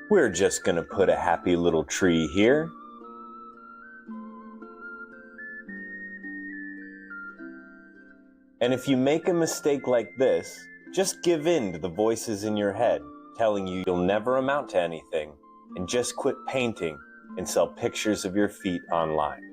We're just gonna put a happy little tree here. And if you make a mistake like this, just give in to the voices in your head telling you you'll never amount to anything, and just quit painting and sell pictures of your feet online.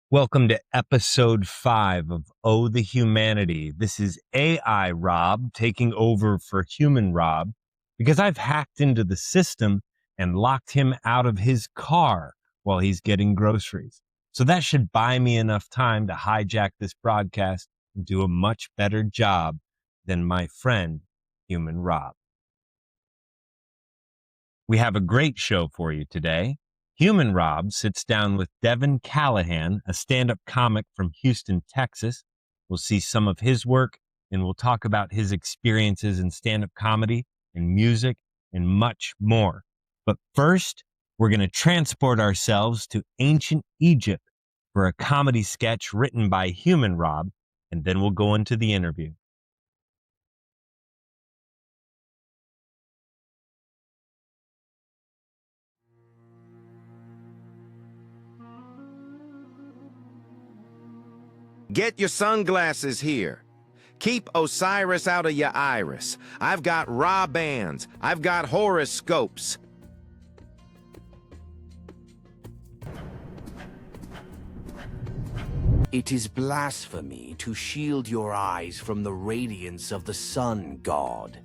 Welcome to episode 5 of Oh the Humanity. This is AI Rob taking over for human Rob because I've hacked into the system and locked him out of his car while he's getting groceries. So that should buy me enough time to hijack this broadcast and do a much better job than my friend, human Rob. We have a great show for you today. Human Rob sits down with Devin Callahan, a stand-up comic from Houston, Texas. We'll see some of his work, and we'll talk about his experiences in stand-up comedy and music and much more. But first, we're going to transport ourselves to ancient Egypt for a comedy sketch written by Human Rob, and then we'll go into the interview. Get your sunglasses here. Keep Osiris out of your iris. I've got Ra bands. I've got horoscopes. It is blasphemy to shield your eyes from the radiance of the sun god.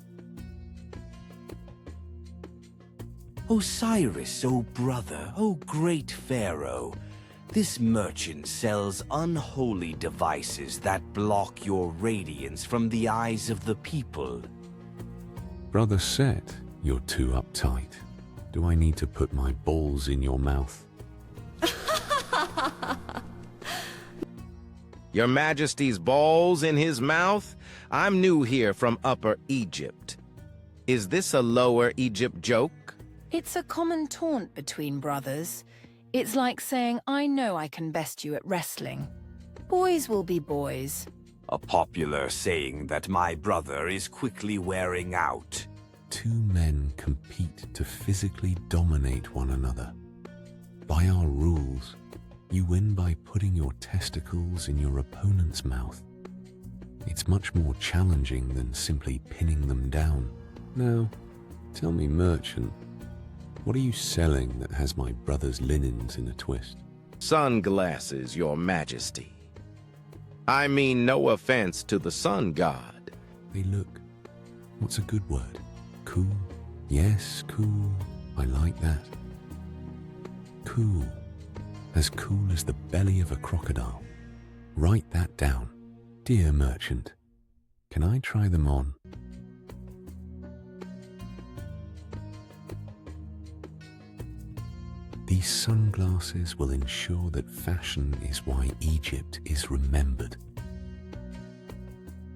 Osiris, O brother, O great pharaoh, this merchant sells unholy devices that block your radiance from the eyes of the people. Brother Set, you're too uptight. Do I need to put my balls in your mouth? Your Majesty's balls in his mouth? I'm new here from Upper Egypt. Is this a Lower Egypt joke? It's a common taunt between brothers. It's like saying, I know I can best you at wrestling. Boys will be boys. A popular saying that my brother is quickly wearing out. Two men compete to physically dominate one another. By our rules, you win by putting your testicles in your opponent's mouth. It's much more challenging than simply pinning them down. Now, tell me, merchant, what are you selling that has my brother's linens in a twist? Sunglasses, Your Majesty. I mean no offense to the sun god. They look, what's a good word? Cool? Yes, cool. I like that. Cool. As cool as the belly of a crocodile. Write that down. Dear merchant, can I try them on? These sunglasses will ensure that fashion is why Egypt is remembered.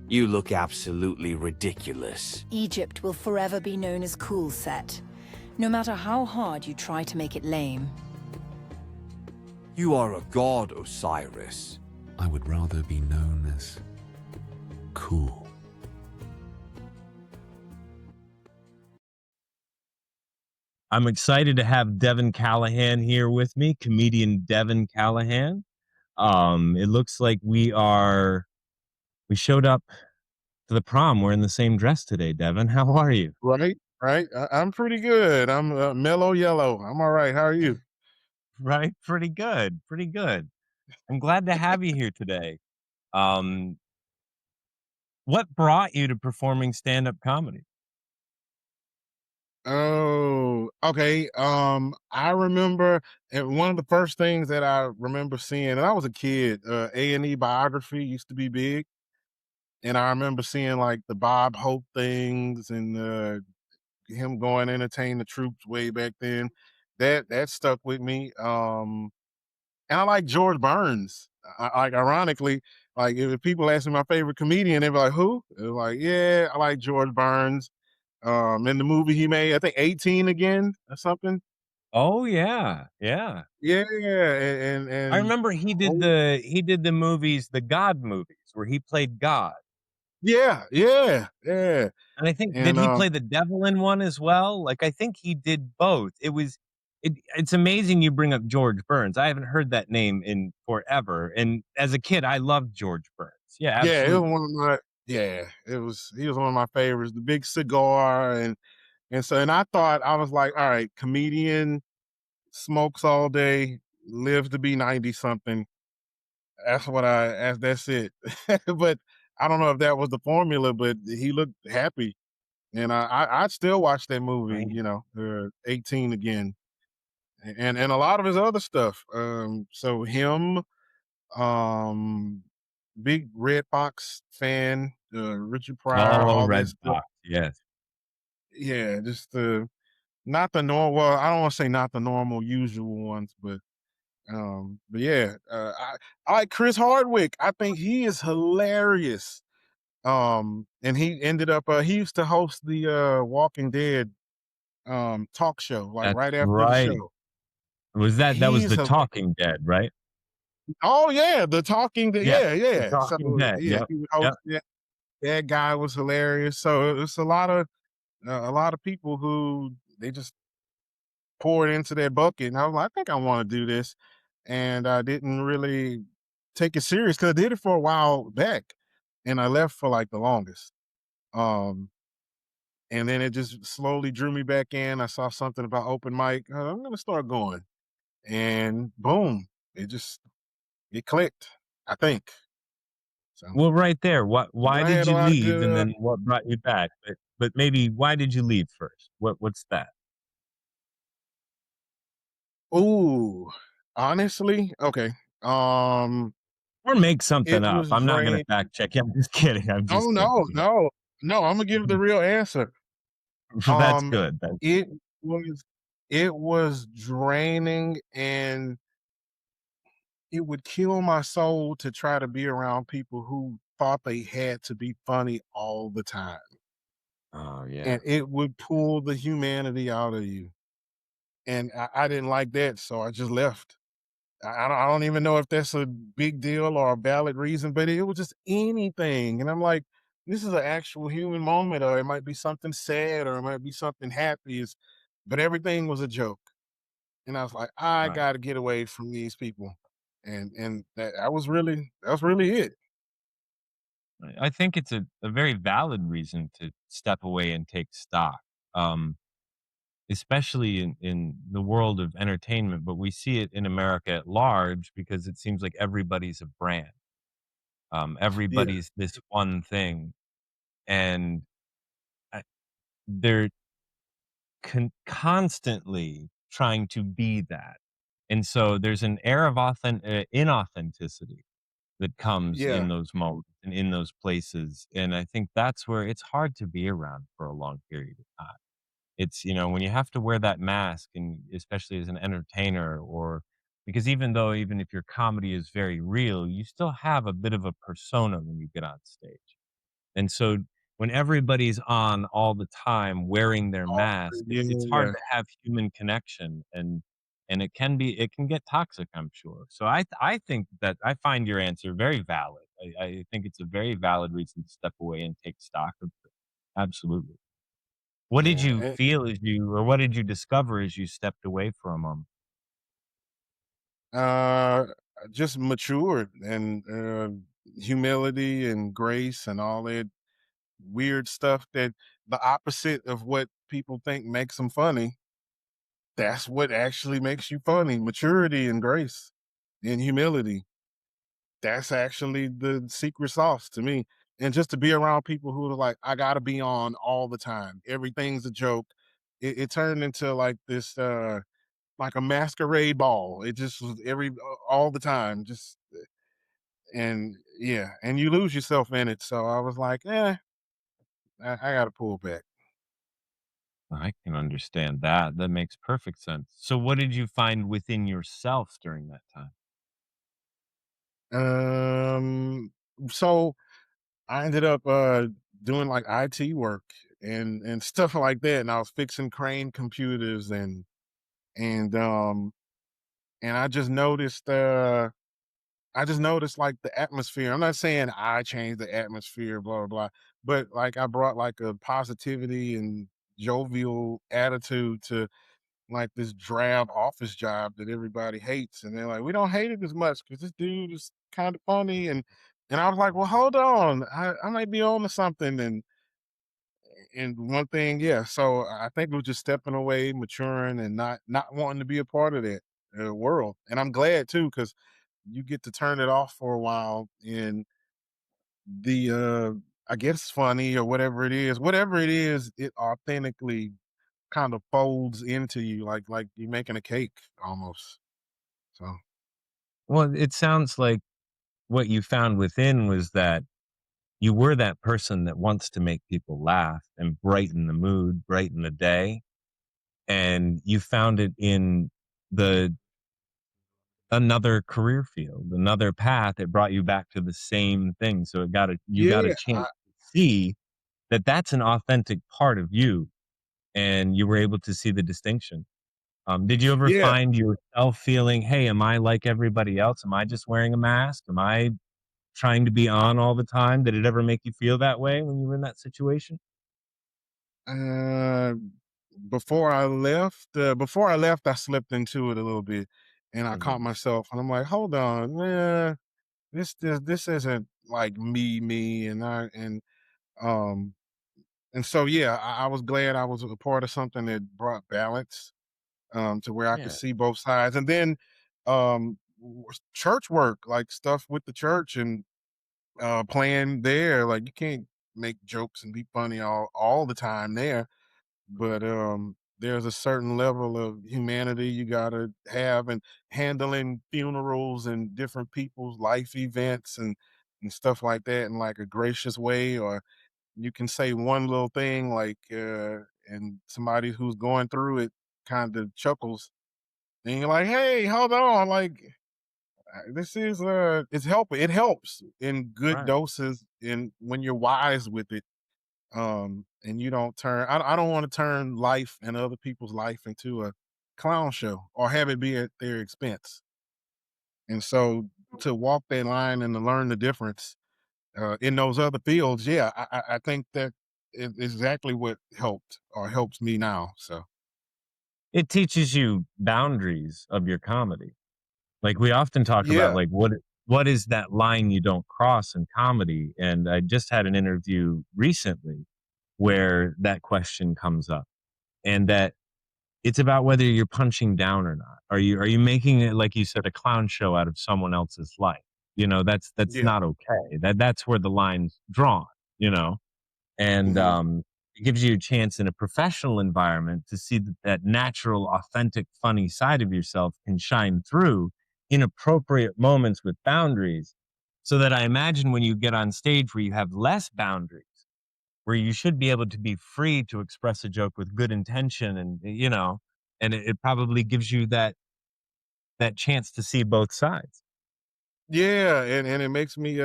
You look absolutely ridiculous. Egypt will forever be known as Cool Set, no matter how hard you try to make it lame. You are a god, Osiris. I would rather be known as cool. I'm excited to have Devin Callahan here with me, comedian Devin Callahan. It looks like we showed up to the prom wearing the same dress today, Devin. How are you? Right, right. I'm pretty good. I'm mellow yellow. I'm all right. How are you? Right? Pretty good. Pretty good. I'm glad to have you here today. Um, what brought you to performing stand-up comedy? Oh, okay. I remember one of the first things that I remember seeing, and I was a kid. A&E biography used to be big, and I remember seeing like the Bob Hope things and him going entertain the troops way back then. That stuck with me. And I like George Burns. Like ironically, like if people ask me my favorite comedian, they'd be like, "Who?" They're like, "Yeah, I like George Burns." In the movie he made, I think 18 Again or something. Oh yeah, yeah. Yeah, I and remember oh, he did the movies, the God movies, where he played God. yeah, yeah, yeah, And I think did and he play the devil in one as well? Like, I think he did both. It's amazing you bring up George Burns. I haven't heard that name in forever, and as a kid, I loved George Burns. Yeah, yeah, it was absolutely. one of my yeah, it was he was one of my favorites. The big cigar and I thought I was like, all right, comedian, smokes all day, lives to be 90 something. That's it. But I don't know if that was the formula, but he looked happy. And I'd still watch that movie, Right. 18 Again. And a lot of his other stuff. So him, um, big Red Fox fan, Richard Pryor, Oh, all that Red stuff. Fox, yes. Yeah, just not the normal. Well, I don't want to say not the normal, usual ones, but yeah, I like Chris Hardwick. I think he is hilarious. And he ended up he used to host the Walking Dead talk show, like That's right after the right. show. Was that was He's The a Talking Dead, right? oh yeah, the talking Yeah, yeah, The yeah. So Talking Dead, yeah, yep, he would yep. host that. That guy was hilarious. So it's a lot of people who they just poured into their bucket, and I was like, I think I want to do this, and I didn't really take it serious because I did it for a while back, and I left for like the longest. Um, and then it just slowly drew me back in. I saw something about open mic. I'm gonna start going, and boom, it just it clicked. I think so. Well, right there, why But I did had a you lot of leave, and good. then what brought you back? But maybe why did you leave first? What's that? Ooh, honestly, okay. Um, Or make something it up. was I'm not gonna drained. fact check you. I'm just kidding. I'm Oh just kidding. no, no, no! I'm gonna give the real answer. That's Um, good. That's it was it was draining, and it would kill my soul to try to be around people who thought they had to be funny all the time, oh, yeah. and it would pull the humanity out of you. And I didn't like that, so I just left. I don't even know if that's a big deal or a valid reason, but it was just anything. And I'm like, this is an actual human moment, or it might be something sad, or it might be something happy. But everything was a joke. And I was like, I Right. got to get away from these people. And that was really it. I think it's a very valid reason to step away and take stock, especially in the world of entertainment, but we see it in America at large because it seems like everybody's a brand. Yeah, Everybody's this one thing, and I they're constantly trying to be that. And so there's an air of inauthenticity that comes yeah. in those moments and in those places. And I think that's where it's hard to be around for a long period of time. It's, when you have to wear that mask, and especially as an entertainer, or because even if your comedy is very real, you still have a bit of a persona when you get on stage. And so when everybody's on all the time wearing their Oh, mask, it's hard yeah. to have human connection. And and it can get toxic, I'm sure. So I think that I find your answer very valid. I think it's a very valid reason to step away and take stock of it. Absolutely. What did Yeah, you feel as you or what did you discover as you stepped away for a moment? uh, just matured and humility and grace and all that weird stuff that the opposite of what people think makes them funny. That's what actually makes you funny. Maturity and grace and humility. That's actually the secret sauce to me. And just to be around people who are like, I gotta be on all the time. Everything's a joke. It turned into like this like a masquerade ball. It just was all the time. Just and yeah, and you lose yourself in it. So I was like, I gotta pull back. I can understand that. That makes perfect sense. So what did you find within yourself during that time? Um, so I ended up doing like IT work and stuff like that. And I was fixing crane computers and and I just noticed like the atmosphere. I'm not saying I changed the atmosphere, blah blah blah, but like I brought like a positivity and jovial attitude to like this drab office job that everybody hates. And they're like, we don't hate it as much because this dude is kind of funny. And I was like, well, hold on. I might be on to something. And one thing, yeah. So I think it was just stepping away, maturing and not wanting to be a part of that world. And I'm glad too, because you get to turn it off for a while and the I guess funny or whatever it is, it authentically kind of folds into you like you're making a cake almost. So Well, it sounds like what you found within was that you were that person that wants to make people laugh and brighten the mood, brighten the day, and you found it in the another career field, another path. It brought you back to the same thing. So you got a yeah, chance to see that that's an authentic part of you, and you were able to see the distinction. Did you ever yeah. find yourself feeling, "Hey, am I like everybody else? Am I just wearing a mask? Am I trying to be on all the time?" Did it ever make you feel that way when you were in that situation? Uh, before I left, I slipped into it a little bit, and I caught Mhm. myself, and I'm like, hold on, man, this isn't like me, um and so yeah, I was glad I was a part of something that brought balance to where I could Yeah. see both sides. And then church work, like stuff with the church and playing there. Like you can't make jokes and be funny all the time there, but there's a certain level of humanity you gotta have and handling funerals and different people's life events and stuff like that in like a gracious way, or you can say one little thing like and somebody who's going through it kind of chuckles and you're like, hey, hold on, like this is it helps in good Right. doses and when you're wise with it. And you don't turn I don't want to turn life and other people's life into a clown show or have it be at their expense. And so to walk that line and to learn the difference in those other fields, yeah, I think that is exactly what helped or helps me now. So It teaches you boundaries of your comedy. Like, we often talk about, yeah, like, what is that line you don't cross in comedy? And I just had an interview recently where that question comes up, and that it's about whether you're punching down or not. Are you making it, like you said, a clown show out of someone else's life? That's yeah, not okay. That's where the line's drawn, you know? And, hmm, it gives you a chance in a professional environment to see that natural, authentic, funny side of yourself can shine through in appropriate moments with boundaries. So that I imagine when you get on stage where you have less boundaries, where you should be able to be free to express a joke with good intention and it probably gives you that chance to see both sides. yeah, and it makes me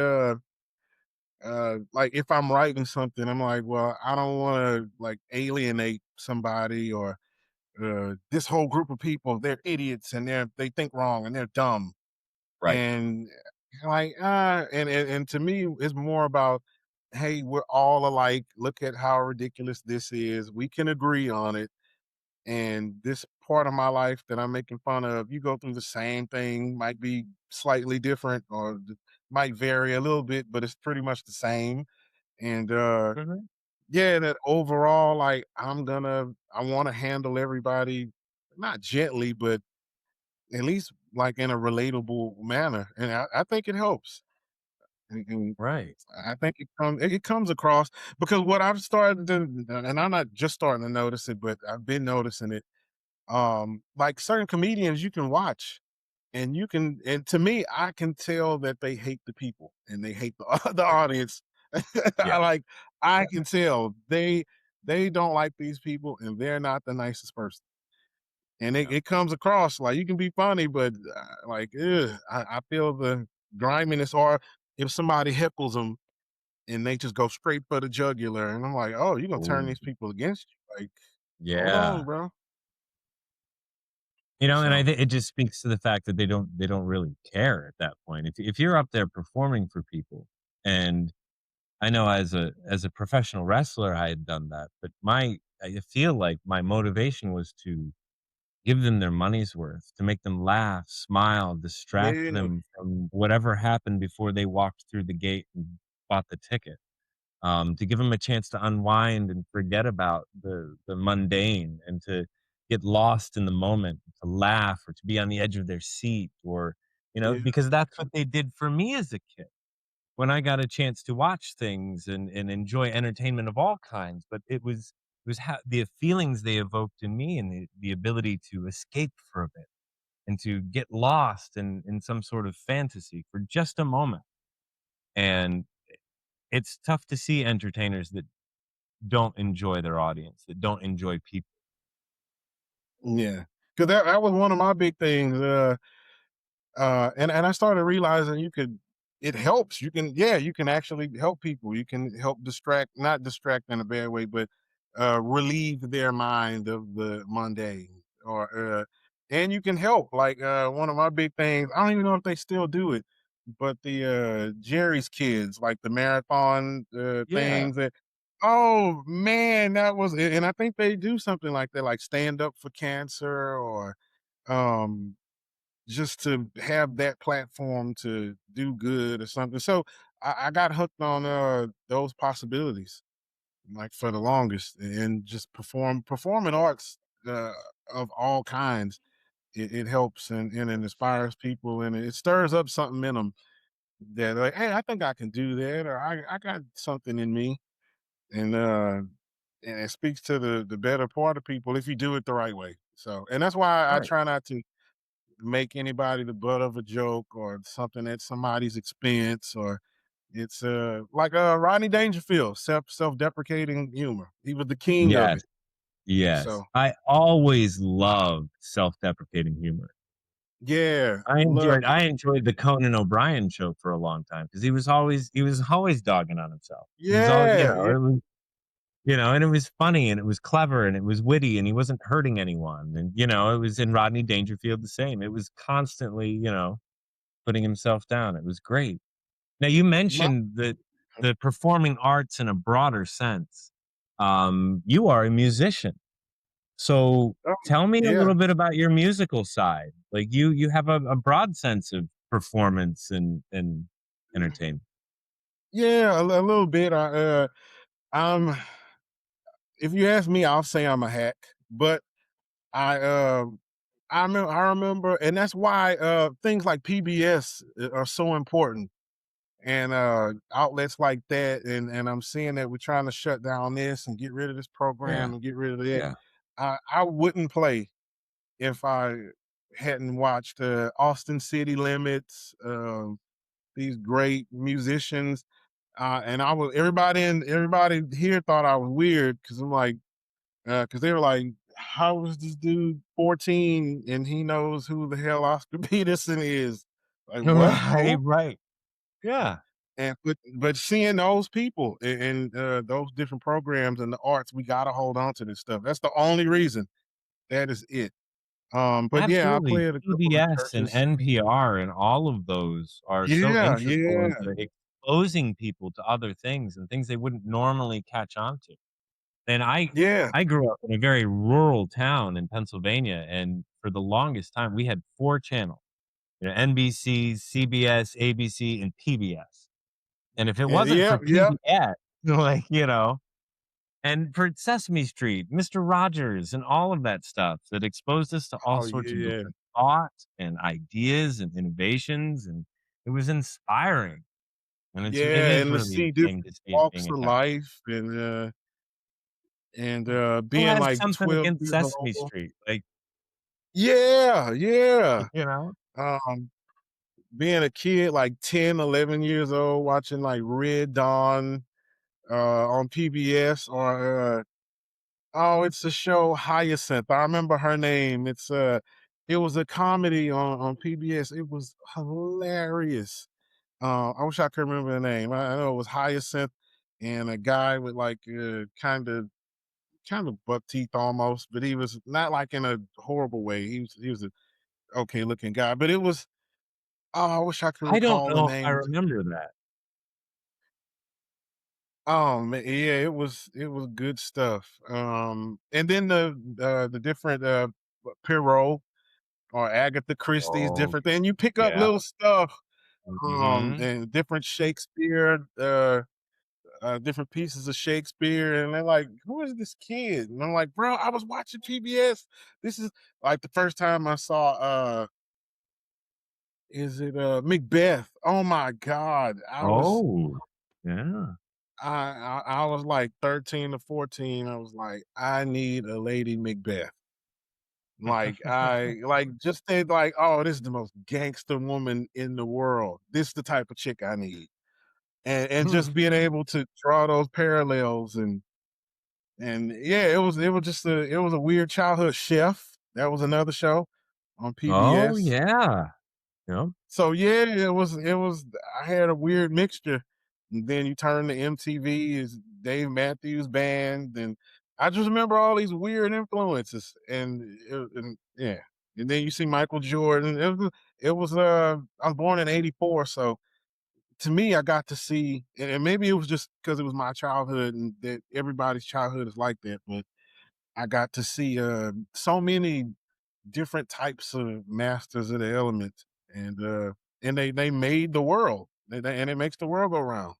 like if I'm writing something, I'm like, well, I don't want to like alienate somebody or this whole group of people, they're idiots and they think wrong and they're dumb. Right. And like, and to me, it's more about, hey, we're all alike. Look at how ridiculous this is. We can agree on it. And this part of my life that I'm making fun of, you go through the same thing, might be slightly different or might vary a little bit, but it's pretty much the same. And Mhm. yeah, that overall, like I want to handle everybody not gently, but at least like in a relatable manner. And I think it helps. And Right. I think it comes across because what I've started to, and I'm not just starting to notice it, but I've been noticing it. Like certain comedians you can watch and and to me, I can tell that they hate the people and they hate the, the audience. I Yeah. like, I can tell they don't like these people and they're not the nicest person. And Yeah. it comes across like you can be funny, but like, ugh, I feel the griminess. Or if somebody heckles them and they just go straight for the jugular, and I'm like, oh, you're gonna turn Ooh, these people against you. Like, hold yeah. on, bro. You know, and I So think it just speaks to the fact that they don't really care at that point. If you're up there performing for people, and I know as a professional wrestler I had done that, but I feel like my motivation was to give them their money's worth, to make them laugh, smile, distract yeah, them from whatever happened before they walked through the gate and bought the ticket. To give them a chance to unwind and forget about the mundane and to get lost in the moment, to laugh or to be on the edge of their seat or, yeah, because that's what they did for me as a kid when I got a chance to watch things and enjoy entertainment of all kinds. But it was the feelings they evoked in me and the ability to escape for a bit and to get lost in some sort of fantasy for just a moment. And it's tough to see entertainers that don't enjoy their audience, that don't enjoy people. yeah. Because that was one of my big things. And I started realizing it helps. You can actually help people. You can help not distract in a bad way, but relieve their mind of the mundane. And you can help. Like one of my big things, I don't even know if they still do it, but the Jerry's Kids, like the marathon Yeah. things that. Oh man, and I think they do something like that, like stand up for cancer or um just to have that platform to do good or something. So I got hooked on those possibilities like for the longest and just performing arts uh, of all kinds. It helps and it inspires people and it stirs up something in them that like, hey, I think I can do that or I got something in me. And it speaks to the better part of people if you do it the right way. So and that's why I Right. try not to make anybody the butt of a joke or something at somebody's expense or it's like Rodney Dangerfield, self-deprecating humor. He was the king of Yes. it. Yes. So I always loved self-deprecating humor. yeah, I loved enjoyed it. I enjoyed the Conan O'Brien show for a long time because he was always dogging on himself. He was always, Yeah, yeah, and it was funny and it was clever and it was witty and he wasn't hurting anyone. And, it was in Rodney Dangerfield the same. It was constantly, putting himself down. It was great. Now you my, mentioned that the performing arts in a broader sense. You are a musician. So oh, tell me a yeah, little bit about your musical side. Like you have a broad sense of performance and entertainment. yeah, a little bit. I'm. If you ask me, I'll say I'm a hack, but I I remember, and that's why things like PBS are so important and outlets like that and I'm seeing that we're trying to shut down this and get rid of this Yeah. program and get rid of that. Yeah. I wouldn't play if I hadn't watched Austin City Limits, these great musicians. And everybody here thought I was weird because I'm like, because they were like, how is this dude 14 and he knows who the hell Oscar Peterson is? Like, what? Right, right. Yeah. And but seeing those people and those different programs and the arts, we gotta hold on to this stuff. That's the only reason. That is it. But yeah, I Absolutely. played a couple of PBS and churches. NPR and all of those are so Yeah, integral yeah, into exposing people to other things and things they wouldn't normally catch on to. And yeah, I grew up in a very rural town in Pennsylvania, and for the longest time, we had 4 channels, NBC, CBS, ABC, and PBS. And if it and wasn't yeah, for yeah. PBS, like, and for Sesame Street, Mister Rogers, and all of that stuff that exposed us to all Oh sorts of yeah, different thoughts and ideas and innovations, and it was inspiring. And it yeah, is and to really a see thing to different see it walks being of attempted. life and Who being has like something 12 against years Sesame old. Street? Like, Yeah, yeah. you know? Um, being a kid, like 10, 11 years old, watching like Red Dawn on PBS or oh, it's a show Hyacinth. I remember her name. It was a comedy on PBS. It was hilarious. I wish I could remember the name. I know it was Hyacinth and a guy with like kind of buck teeth almost, but he was not like in a horrible way. He was a okay looking guy, but it was oh, I wish I could I don't recall the know if I name. remember that. Oh man, yeah, it was good stuff. And then the different Perot or Agatha Christie's Oh, different thing. You pick up yeah. little stuff, Mhm. and different Shakespeare, different pieces of Shakespeare, and they're like, "Who is this kid?" And I'm like, "Bro, I was watching PBS. This is like the first time I saw is it Macbeth? Oh my God, Oh, yeah. I was like 13 to 14. I was like, I need a Lady Macbeth. Like I like just said like, oh, this is the most gangster woman in the world. This is the type of chick I need. And just being able to draw those parallels and yeah, it was a weird childhood. Chef, that was another show on Oh, PBS. yeah. Yep. So yeah, it was I had a weird mixture. And then you turn to MTV is Dave Matthews Band, and I just remember all these weird influences and yeah. And then you see Michael Jordan. It was I was born in '84, so to me I got to see and maybe it was just because it was my childhood and that everybody's childhood is like that, but I got to see so many different types of masters of the element, and they made the world, and it makes the world go round.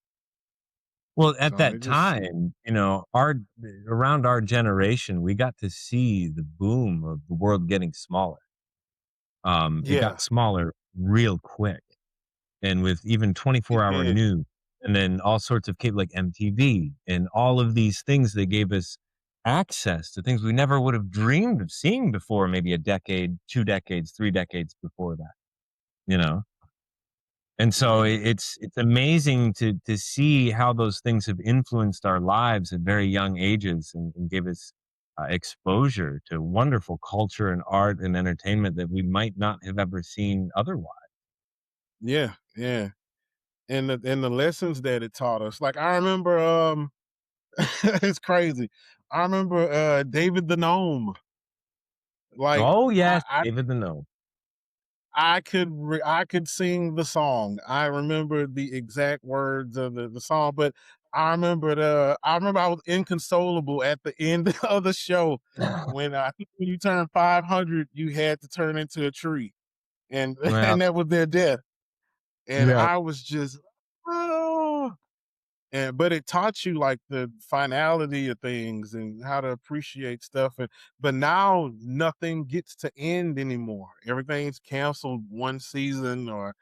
Well, at So that it just time, our around our generation, we got to see the boom of the world getting smaller. It yeah, got smaller real quick, and with even it 24-hour did. news, and then all sorts of cable like MTV and all of these things that gave us access to things we never would have dreamed of seeing before, maybe a decade, 2 decades, 3 decades before that, you know? And so Yeah, it's amazing to see how those things have influenced our lives at very young ages and give us exposure to wonderful culture and art and entertainment that we might not have ever seen otherwise. yeah, yeah, and the lessons that it taught us, like, I remember, it's crazy. I remember, David the Gnome, like, Oh I yes, I David the Gnome. I could sing the song. I remember the exact words of the song, but I remember I was inconsolable at the end of the show when I think when you turn 500, you had to turn into a tree, and Well, and that was their death. And yeah. I was just, oh, and but it taught you like the finality of things and how to appreciate stuff. But now nothing gets to end anymore. Everything's canceled one season or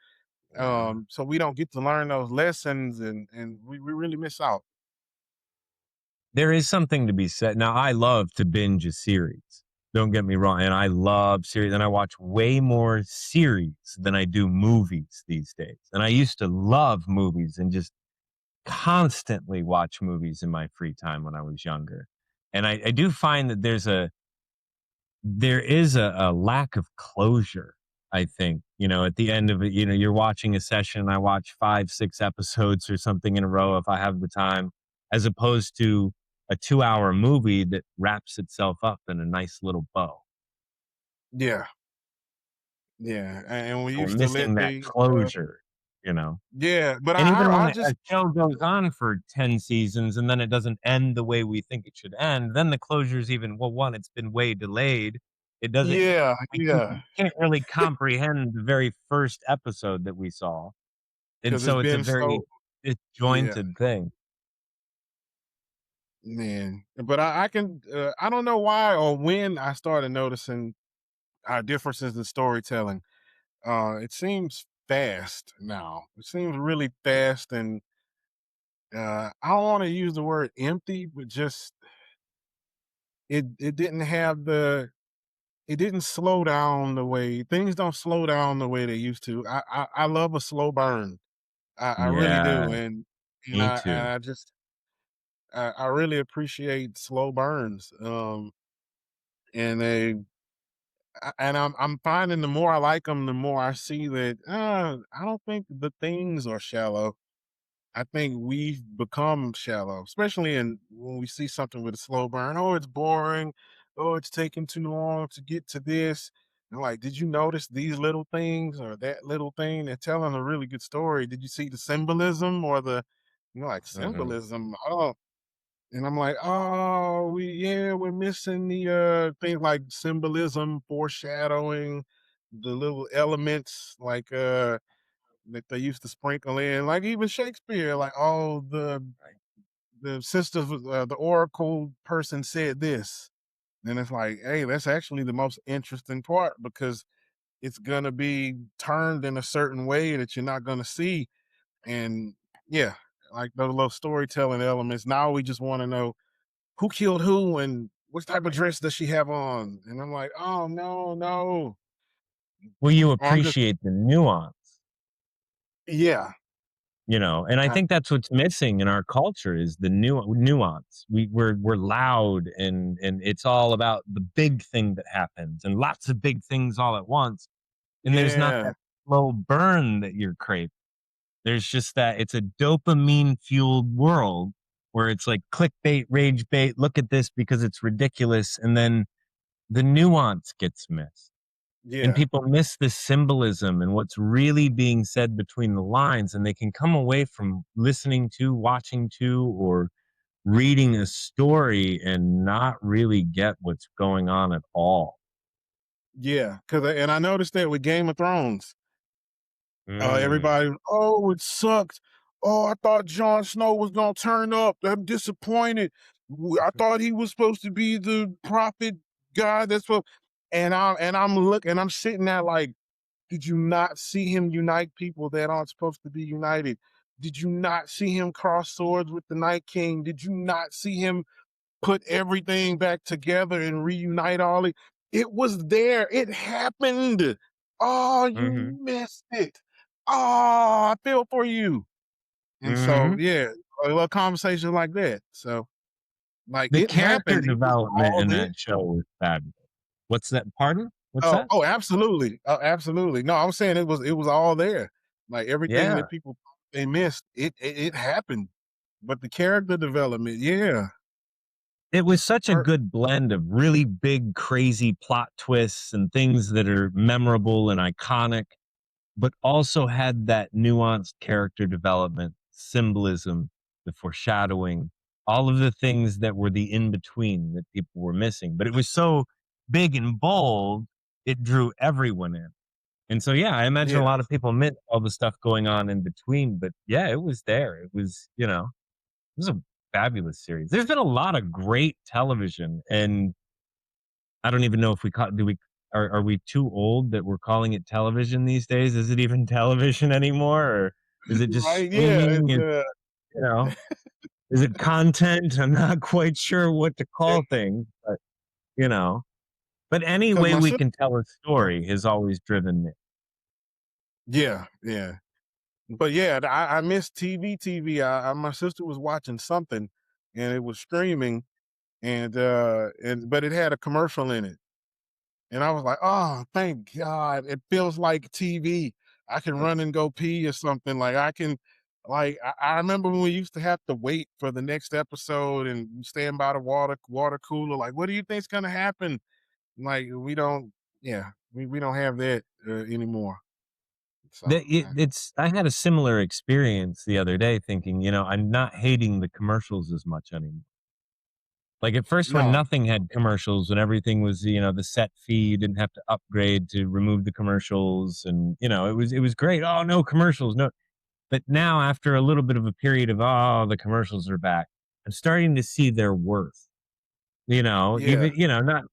Yeah. so we don't get to learn those lessons and we really miss out. There is something to be said. Now, I love to binge a series. Don't get me wrong, and I love series, and I watch way more series than I do movies these days. And I used to love movies and just constantly watch movies in my free time when I was younger. And I do find that there is a lack of closure, I think. At the end of it, you're watching a session, I watch 5, 6 episodes or something in a row if I have the time, as opposed to a 2-hour movie that wraps itself up in a nice little bow. Yeah. Yeah. And we So we're used to missing let that the closure, you know? yeah, but And even I when just a show goes on for 10 seasons and then it doesn't end the way we think it should end, then the closure's even, well, one, it's been way delayed. It doesn't yeah, we we yeah, can't really comprehend the very first episode that we saw, and because it's so it's a been very so yeah, disjointed thing. man. But I can I don't know why or when I started noticing our differences in storytelling. It seems fast now. It seems really fast and I don't want to use the word empty, but just it didn't have the it didn't slow down the way things don't slow down the way they used to. I love a slow burn. I really do. Yeah, And me and too. I just I really appreciate slow burns. And they and I'm finding the more I like them, the more I see that I don't think the things are shallow. I think we've become shallow, especially in when we see something with a slow burn. Oh, it's boring. Oh, it's taking too long to get to this. And like, did you notice these little things or that little thing? They're telling a really good story. Did you see the symbolism or the, like Mhm. symbolism? Oh, and I'm like, oh, we're missing the things like symbolism, foreshadowing, the little elements like that they used to sprinkle in, like even Shakespeare, like oh the sisters, the oracle person said this, and it's like, hey, that's actually the most interesting part because it's gonna be turned in a certain way that you're not gonna see, and yeah, like those little storytelling elements. Now we just want to know who killed who and what type of dress does she have on, and I'm like, oh no, no, Well, you or I'm just appreciate the nuance, yeah, and I I, think that's what's missing in our culture is the nuance. We're loud and it's all about the big thing that happens and lots of big things all at once, and there's not yeah, that slow burn that you're craving. There's just that it's a dopamine fueled world where it's like clickbait, rage bait, look at this because it's ridiculous. And then the nuance gets missed. And yeah. people miss the symbolism and what's really being said between the lines. And they can come away from listening to, watching to, or reading a story and not really get what's going on at all. Yeah, cause and I noticed that with Game of Thrones, Mm, everybody, oh, it sucked. Oh, I thought Jon Snow was gonna turn up. I'm disappointed. I thought he was supposed to be the prophet guy. That's what. And I'm sitting there like, did you not see him unite people that aren't supposed to be united? Did you not see him cross swords with the Night King? Did you not see him put everything back together and reunite all it was there. It happened. Oh, hmm you missed it. Oh, I feel for you. And so, hmm yeah, a little conversation like that. So, like, The it character happened. It was development all in there. that show was fabulous. What's that? Pardon? What's Oh, that? oh, absolutely. Absolutely. No, I was saying it was all there. Like everything Yeah. that people they missed, it happened. But the character development, yeah. It was such a Per- good blend of really big, crazy plot twists and things that are memorable and iconic, but also had that nuanced character development, symbolism, the foreshadowing, all of the things that were the in between that people were missing. But it was so big and bold, it drew everyone in. And so, yeah, I imagine yeah, a lot of people missed all the stuff going on in between, but yeah, it was there. It was, it was a fabulous series. There's been a lot of great television, and I don't even know if we call do we are we too old that we're calling it television these days? Is it even television anymore, or is it just right. Yeah. streaming? It's You know, is it content? I'm not quite sure what to call things, but you know. But any because way my we sister can tell a story has always driven me. yeah, yeah. But yeah, I missed TV. My sister was watching something, and it was streaming, and but it had a commercial in it, and I was like, "Oh, thank God! It feels like TV. I can run and go pee or something. Like I can, like I remember when we used to have to wait for the next episode and stand by the water cooler. Like, what do you think's gonna happen? Like we don't. Yeah, we don't have that anymore. So I had a similar experience the other day thinking, I'm not hating the commercials as much anymore. Like at first when no, nothing had commercials, when everything was, the set fee, you didn't have to upgrade to remove the commercials and, it was great. Oh, no commercials. No. But now after a little bit of a period of, oh, the commercials are back, I'm starting to see their worth. yeah, Even,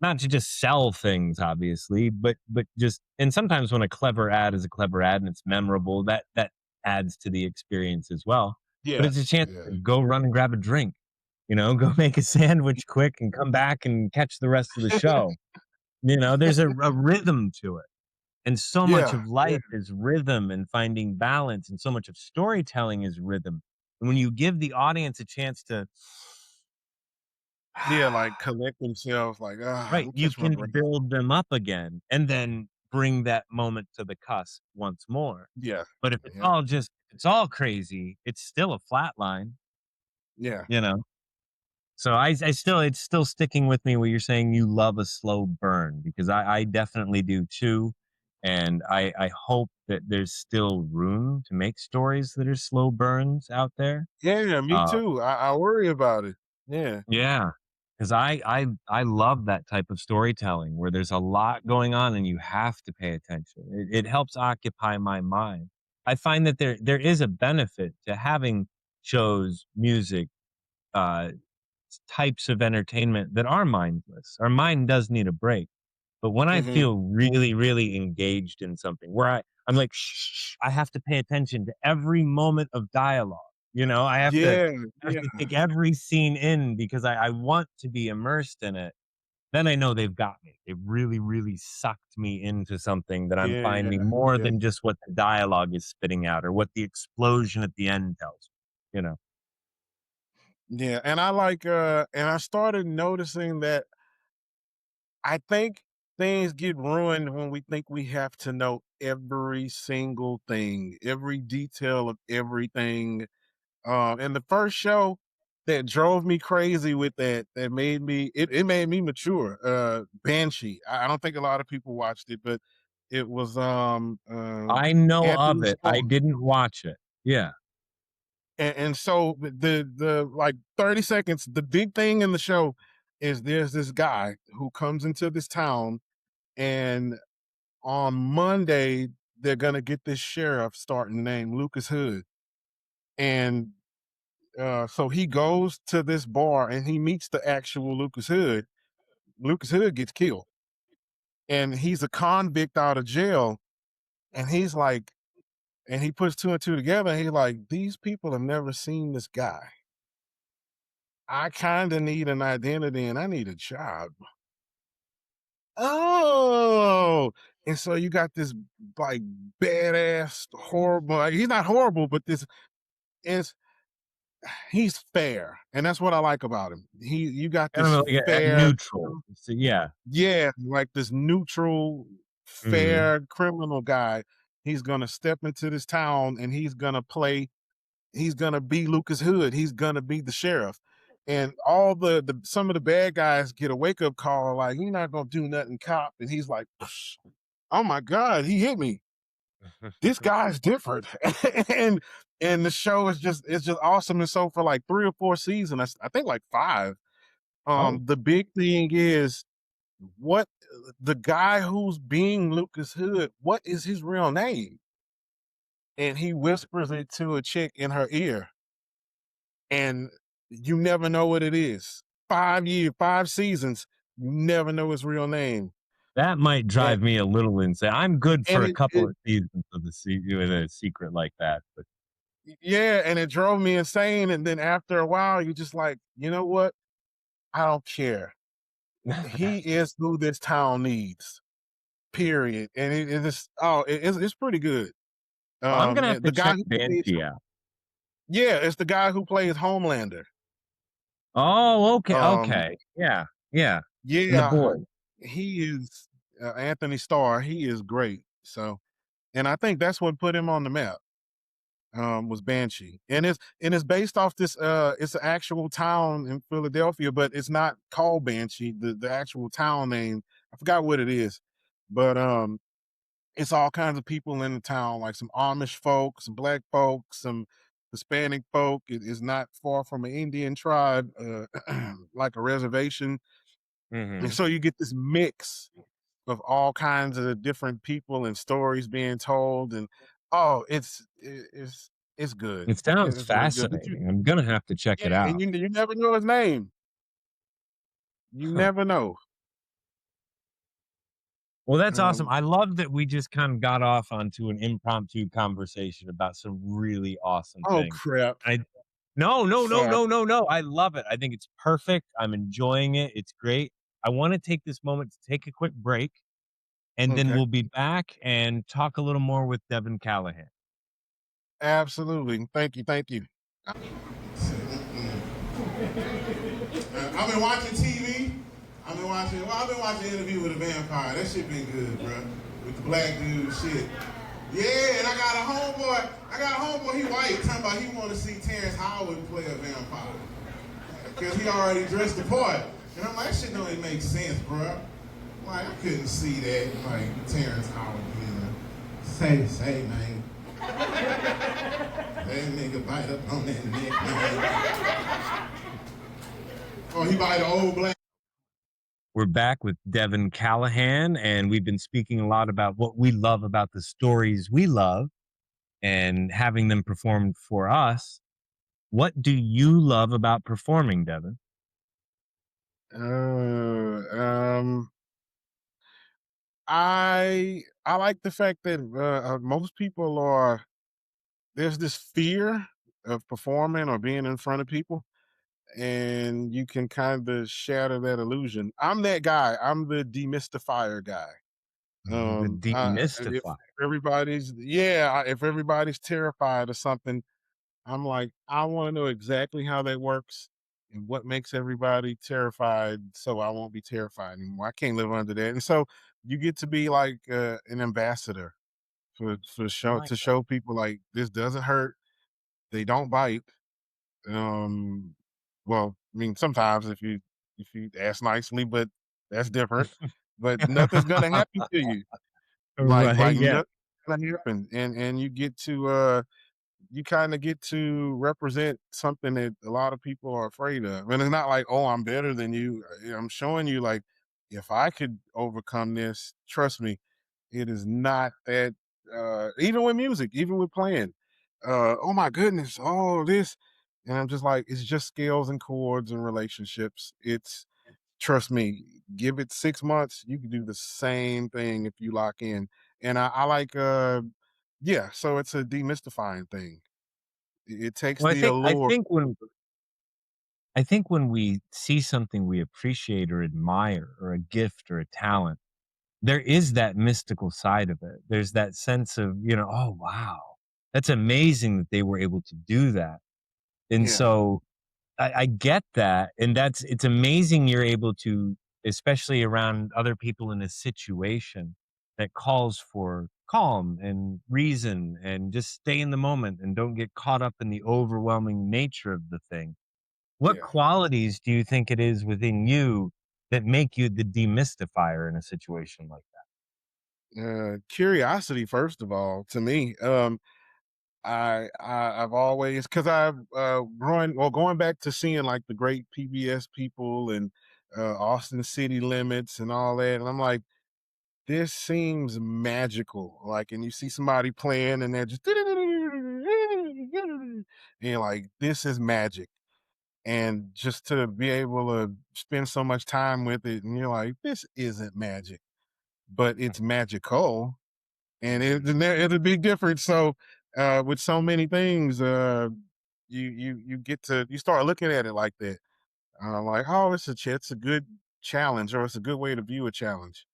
not to just sell things, obviously, but just, and sometimes when a clever ad is a clever ad and it's memorable, that adds to the experience as well. But it's a yes, chance yeah, to go run and grab a drink, go make a sandwich quick and come back and catch the rest of the show. There's a rhythm to it. And so much yeah, of yeah, life is rhythm and finding balance, and so much of storytelling is rhythm. And when you give the audience a chance to yeah. Like collect themselves. Like, let right, me you catch my can breath. build them up again and then bring that moment to the cusp once more. Yeah, But if yeah, it's all crazy, it's still a flat line, yeah, you know? So it's still sticking with me what you're saying. You love a slow burn because I definitely do too. And I hope that there's still room to make stories that are slow burns out there. yeah. Me Uh, too. I worry about it. Yeah, Yeah, because I love that type of storytelling where there's a lot going on and you have to pay attention. It helps occupy my mind. I find that there is a benefit to having shows, music, uh, types of entertainment that are mindless. Our mind does need a break. But when I hmm, feel really, really engaged in something where I'm like, shh, I have to pay attention to every moment of dialogue. yeah, I have yeah, to take every scene in because I want to be immersed in it. Then I know they've got me. They've really, really sucked me into something that I'm yeah, finding more yeah, than just what the dialogue is spitting out or what the explosion at the end tells me, yeah. And and I started noticing that I think things get ruined when we think we have to know every single thing, every detail of everything. And the first show that drove me crazy with that made me it made me mature. Banshee. I don't think a lot of people watched it, but it was I know of Anthony it. Starr. I didn't watch it. Yeah. And so the like 30 seconds, the big thing in the show is there's this guy who comes into this town, and on Monday they're gonna get this sheriff starting named Lucas Hood. And so he goes to this bar and he meets the actual Lucas Hood. Lucas Hood gets killed, and he's a convict out of jail. And he's like, and he puts two and two together. And he's like, these people have never seen this guy. I kind of need an identity and I need a job. Oh, and so you got this like badass, horrible. Like, he's not horrible, but this is he's fair, and that's what I like about him. You got Kind this of like a fair, neutral. So, yeah. yeah, like this neutral, Mhm. fair criminal guy. He's gonna step into this town and he's gonna play. He's gonna be Lucas Hood. He's gonna be the sheriff. And all the some of the bad guys get a wake up call like you're not gonna do nothing, cop. And he's like, oh my god, he hit me. This guy's different. and and the show is just it's just awesome. And so for like 3 or 4 seasons, I think like 5. Oh, The big thing is what the guy who's being Lucas Hood, what is his real name? And he whispers it to a chick in her ear, and you never know what it is. 5 years, 5 seasons, you never know his real name. that might And drive me a little insane. I'm good for and a it, couple it of seasons of with a secret like that, but yeah, and it drove me insane. And then after a while, you're just like, you know what? I don't care. He is who this town needs. Period. And it is it's pretty good. I'm gonna have to The guy check who plays Banshee out. yeah, it's the guy who plays Homelander. Oh, okay, Um, okay. Yeah, yeah. And the yeah, boy. he is Anthony Starr. He is great. So, and I think that's what put him on the map. Was Banshee, and it's based off this. It's an actual town in Philadelphia, but it's not called Banshee. The actual town name, I forgot what it is. but it's all kinds of people in the town, like some Amish folk, some black folk, some Hispanic folk. It is not far from an Indian tribe, like a reservation. And Hmm. so you get this mix of all kinds of different people and stories being told. And oh, it's good. It sounds It's really good. But fascinating. I'm gonna have to check yeah, it and out. you never know his name. You Huh. never know. Well, that's awesome. Um, I love that we just kind of got off onto an impromptu conversation about some really awesome oh things. crap. I No, no, no, Sorry. no, no, no. I love it. I think it's perfect. I'm enjoying it. It's great. I want to take this moment to take a quick break, and then Okay. we'll be back and talk a little more with Devin Callahan. Absolutely. Thank you. Thank you. I've been watching TV. I've been watching Interview with a Vampire. That shit been good, bro. With the black dude shit. Yeah, and I got a homeboy, he white, talking about he want to see Terrence Howard play a vampire. Because he already dressed the part. And I'm like, that shit don't even make sense, bro. Like, I couldn't see that, like, Terrence Howard being a say, man. That nigga bite up on that neck, man. Oh, he bite an old black. We're back with Devin Callahan, and we've been speaking a lot about what we love about the stories we love and having them performed for us. What do you love about performing, Devin? Uh, um, I like the fact that most people are there's this fear of performing or being in front of people, and you can kind of shatter that illusion. I'm that guy. I'm the demystifier guy. The If demystify. if everybody's terrified of something, I'm like, I want to know exactly how that works and what makes everybody terrified so I won't be terrified anymore. I can't live under that. And so you get to be like an ambassador I like to show people like this doesn't hurt. They don't bite. Um well, I mean sometimes if you ask nicely, but that's different. But nothing's gonna that. happen to you. Right, yeah. Nothing's gonna happen. And you get to you kind of get to represent something that a lot of people are afraid of. And it's not like, oh, I'm better than you. I'm showing you like, if I could overcome this, trust me, it is not that even with music, even with playing. Oh my goodness, oh this. And I'm just like, it's just scales and chords and relationships. It's trust me, give it 6 months, you can do the same thing if you lock in. And I like yeah, so it's a demystifying thing. It takes Well, the allure. I think when we see something we appreciate or admire or a gift or a talent, there is that mystical side of it. There's that sense of, oh wow, that's amazing that they were able to do that. And Yeah, so I get that. And it's amazing you're able to, especially around other people in a situation that calls for calm and reason and just stay in the moment and don't get caught up in the overwhelming nature of the thing. What yeah. qualities do you think it is within you that make you the demystifier in a situation like Curiosity, first of all, to me. I've always because I've going back to seeing like the great PBS people and Austin City Limits and all that, and I'm like, this seems magical. Like, and you see somebody playing and they're just and you're like, this is magic. And just to be able to spend so much time with it, and you're like, this isn't magic, but it's magical, and it's a big difference. So, with so many things, you get to you start looking at it like that. Like, oh, it's a good challenge, or it's a good way to view a challenge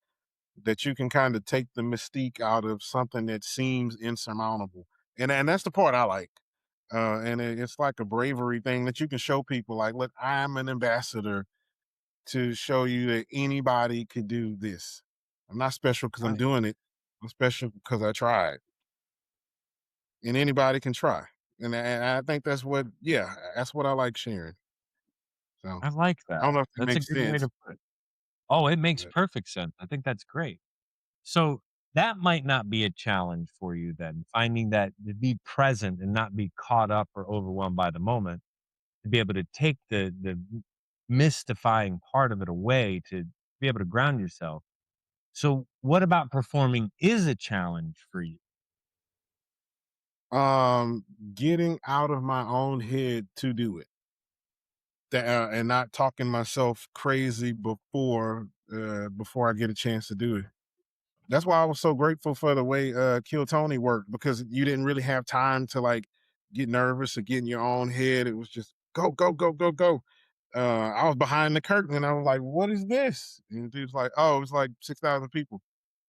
that you can kind of take the mystique out of something that seems insurmountable. And that's the part I like. And it's like a bravery thing that you can show people like, look, I'm an ambassador to show you that anybody could do this. I'm not special because I'm that? doing it. I'm special because I tried. And anybody can try. And I think that's what I like sharing. So I like I don't that. know if it That's a makes good way sense. to put it. Oh, it makes But perfect sense. I think that's great. So that might not be a challenge for you then, finding that to be present and not be caught up or overwhelmed by the moment, to be able to take the mystifying part of it away to be able to ground yourself. So what about performing is a challenge for you? Um, Getting out of my own head to do it. That, and not talking myself crazy before I get a chance to do it. That's why I was so grateful for the way Kill Tony worked, because you didn't really have time to like get nervous or get in your own head. It was just go, go, go, go, go. I was behind the curtain and I was like, what is this? And the dude's like, oh, it's like 6,000 people.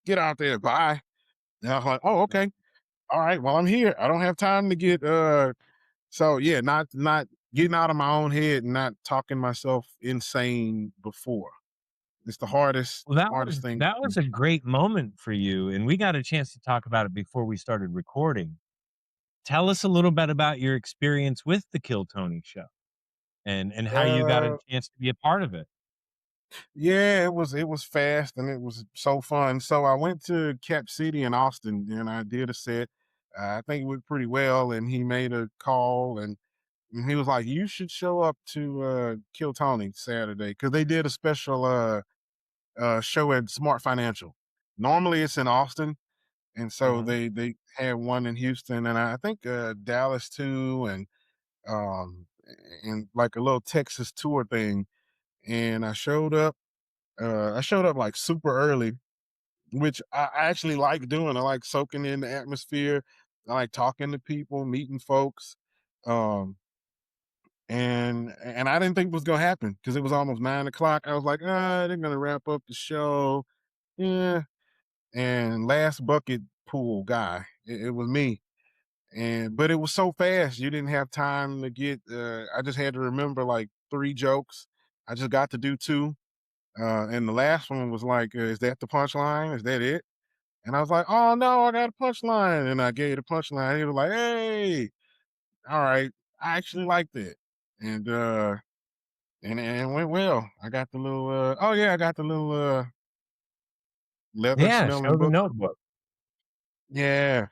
Get out there, bye. And I was like, oh, okay. All right. Well, I'm here. I don't have time to get so yeah, not getting out of my own head and not talking myself insane before. It's the Well, hardest thing. that was a great moment for you, and we got a chance to talk about it before we started recording. Tell us a little bit about your experience with the Kill Tony show and how you got a Uh chance to be a part of it. yeah, it was fast and it was so fun. So I went to Cap City in Austin and I did a set. I think it went pretty well, and he made a call and he was like, "You should show up to Kill Tony Saturday," because they did a special show at Smart Financial. Normally it's in Austin, and so Mhm. they had one in Houston, and I think Dallas too, um and like a little Texas tour thing. And I showed up like super early, which I actually like doing. I like soaking in the atmosphere. I like talking to people, meeting folks. Um and I didn't think it was gonna happen because it was almost 9 o'clock. I was like, they're gonna wrap up the show. Yeah. And last bucket pool guy, it was me. But it was so fast, you didn't have time to get I just had to remember like 3 jokes. I just got to do 2. And the last one was like, is that the punchline? Is that it? And I was like, oh no, I got a punchline. And I gave the punchline. He was like, hey, all right, I actually liked it. And and it went well. I got the little oh yeah, I got the little leather Yeah, smelling show the book. notebook. Yeah,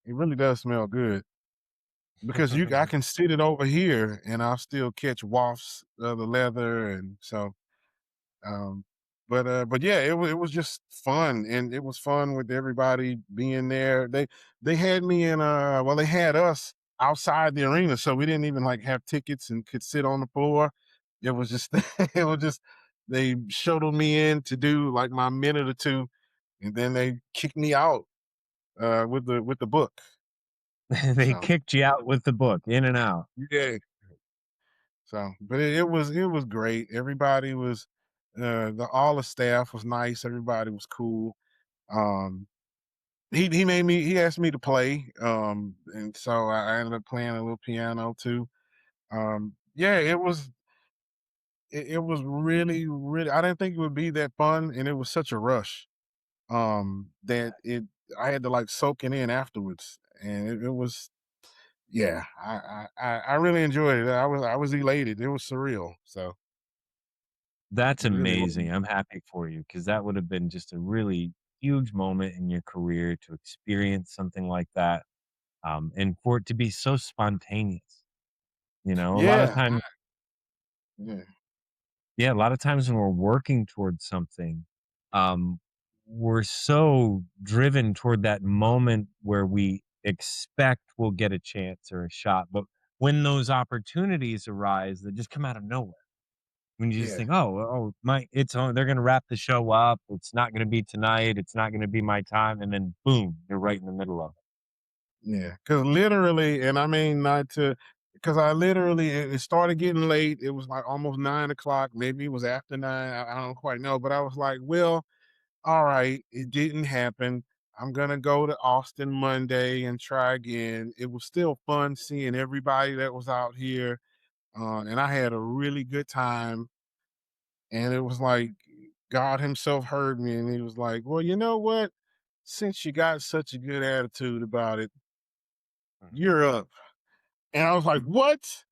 it really does smell good. Because you I can sit it over here and I'll still catch wafts of the leather. And so um but yeah, it was just fun, and it was fun with everybody being there. They had me in well, they had us outside the arena, so we didn't even like have tickets and could sit on the floor. It was just it was just they shuttled me in to do like my minute or two, and then they kicked me out with the book. They So kicked you out with the book, in and out. yeah. So, but it was great. Everybody was all the staff was nice. Everybody was cool. Um, he asked me to play, and so I ended up playing a little piano too. Yeah, it was really. I didn't think it would be that fun, and it was such a rush. That it I had to like soak it in afterwards, and it was yeah. I really enjoyed it. I was elated. It was surreal. So That's it really was. amazing. I'm happy for you because that would have been just a really huge moment in your career to experience something like that, and for it to be so spontaneous. You know, a lot of Yeah, times, yeah, yeah, a lot of times when we're working towards something, um, we're so driven toward that moment where we expect we'll get a chance or a shot. But when those opportunities arise that just come out of nowhere, when you just yeah. think, my, it's on, they're going to wrap the show up. It's not going to be tonight. It's not going to be my time. And then boom, you're right in the middle of Yeah, because literally, and I mean not to, because I literally it started getting late. It was like almost 9 o'clock. Maybe it was after 9. I don't quite know, but I was like, well, all right, it didn't happen. I'm gonna go to Austin Monday and try again. It was still fun seeing everybody that was out here, and I had a really good time. And it was like God Himself heard me, and He was like, well, you know what? Since you got such a good attitude about it, you're up. And I was like, "What?"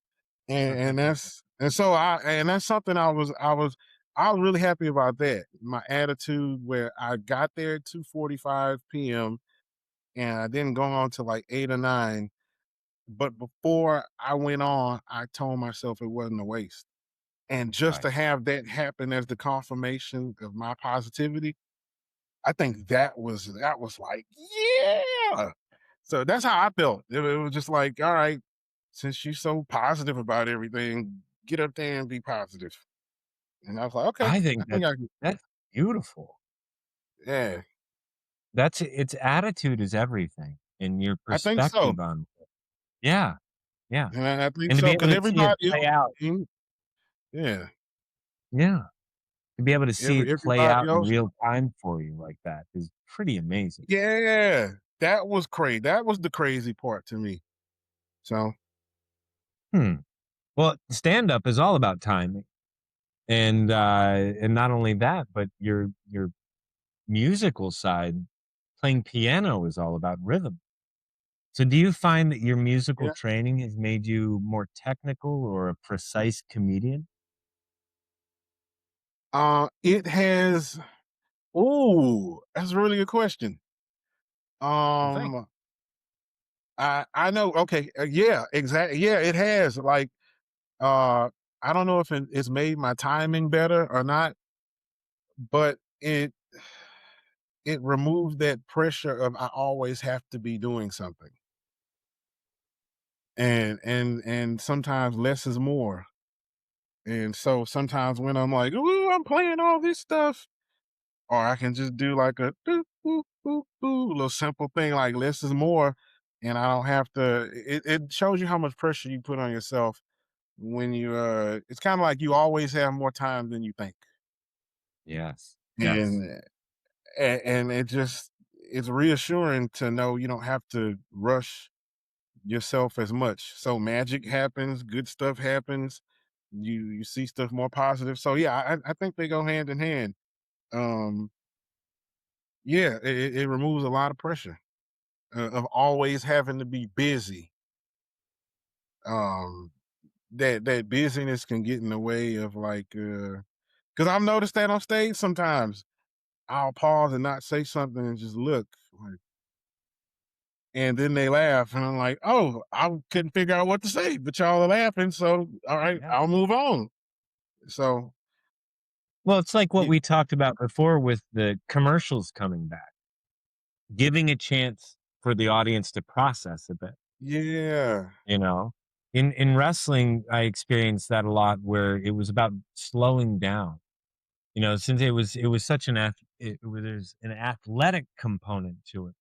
And it. that's and so I and that's something I was I was really happy about that. My attitude where I got there at 2:45 p.m. and I didn't go on till like 8 or 9. But before I went on, I told myself it wasn't a waste. And just Right. to have that happen as the confirmation of my positivity, I think that was like, yeah. So that's how I felt. It was just like, all right, since you're so positive about everything, get up there and be positive. And I was like, okay, I I think think I can. that's beautiful. Yeah, That's its attitude is everything and your I think so. perspective on it. Yeah, yeah, And I think and to be so able because to see it everybody play else, out. yeah, Yeah, to be able to see it play everybody out in else, real time for you like that is pretty amazing. yeah, that was crazy. That was the crazy part to me. So Hmm. Well, stand up is all about timing, and not only that, but your musical side, playing piano is all about rhythm. So do you find that your musical yeah, training has made you more technical or a precise comedian? it has. Oh, that's a really good question. Well, thank Um, I know. Okay, yeah, exactly. Yeah, it has. Like, uh, I don't know if it's made my timing better or not, but it removed that pressure of I always have to be doing something, and sometimes less is more. And so sometimes when I'm like, "Ooh, I'm playing all this stuff," or I can just do like a doo, boop, boop, boop, little simple thing like less is more, and I don't have to. It shows you how much pressure you put on yourself when you. It's kind of like you always have more time than you think, Yes. Yes. and and it's reassuring to know you don't have to rush yourself as much. So magic happens, good stuff happens. You see stuff more positive. So yeah, I think they go hand in hand. Um, yeah, it removes a lot of pressure of always having to be busy. Um, that busyness can get in the way of like, because I've noticed that on stage sometimes I'll pause and not say something and just look like, and then they laugh, and I'm like, oh, I couldn't figure out what to say, but y'all are laughing, so all right, Yeah. I'll move on. So Well, it's like what it, we talked about before with the commercials coming back, giving a chance for the audience to process a bit, yeah, you know? In wrestling, I experienced that a lot where it was about slowing down. Since it was such there's an athletic component to it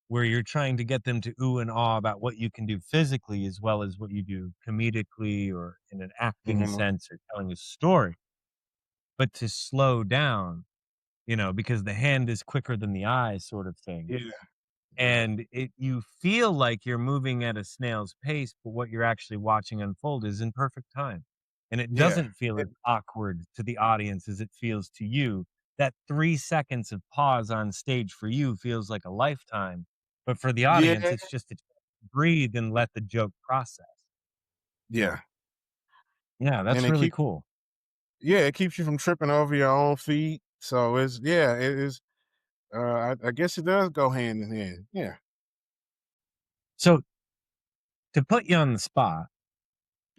where you're trying to get them to ooh and ah about what you can do physically as well as what you do comedically or in an acting mhm, sense or telling a story, but to slow down, because the hand is quicker than the eye sort of thing. yeah, yeah, And you feel like you're moving at a snail's pace, but what you're actually watching unfold is in perfect time. And it yeah, doesn't feel as awkward to the audience as it feels to you. That 3 seconds of pause on stage for you feels like a lifetime. But for the audience, yeah, it's just to breathe and let the joke process. yeah, Yeah, and that's really cool. it keeps you from tripping over your own feet. So it's yeah, it is. I guess it does go hand in hand. Yeah. So to put you on the spot,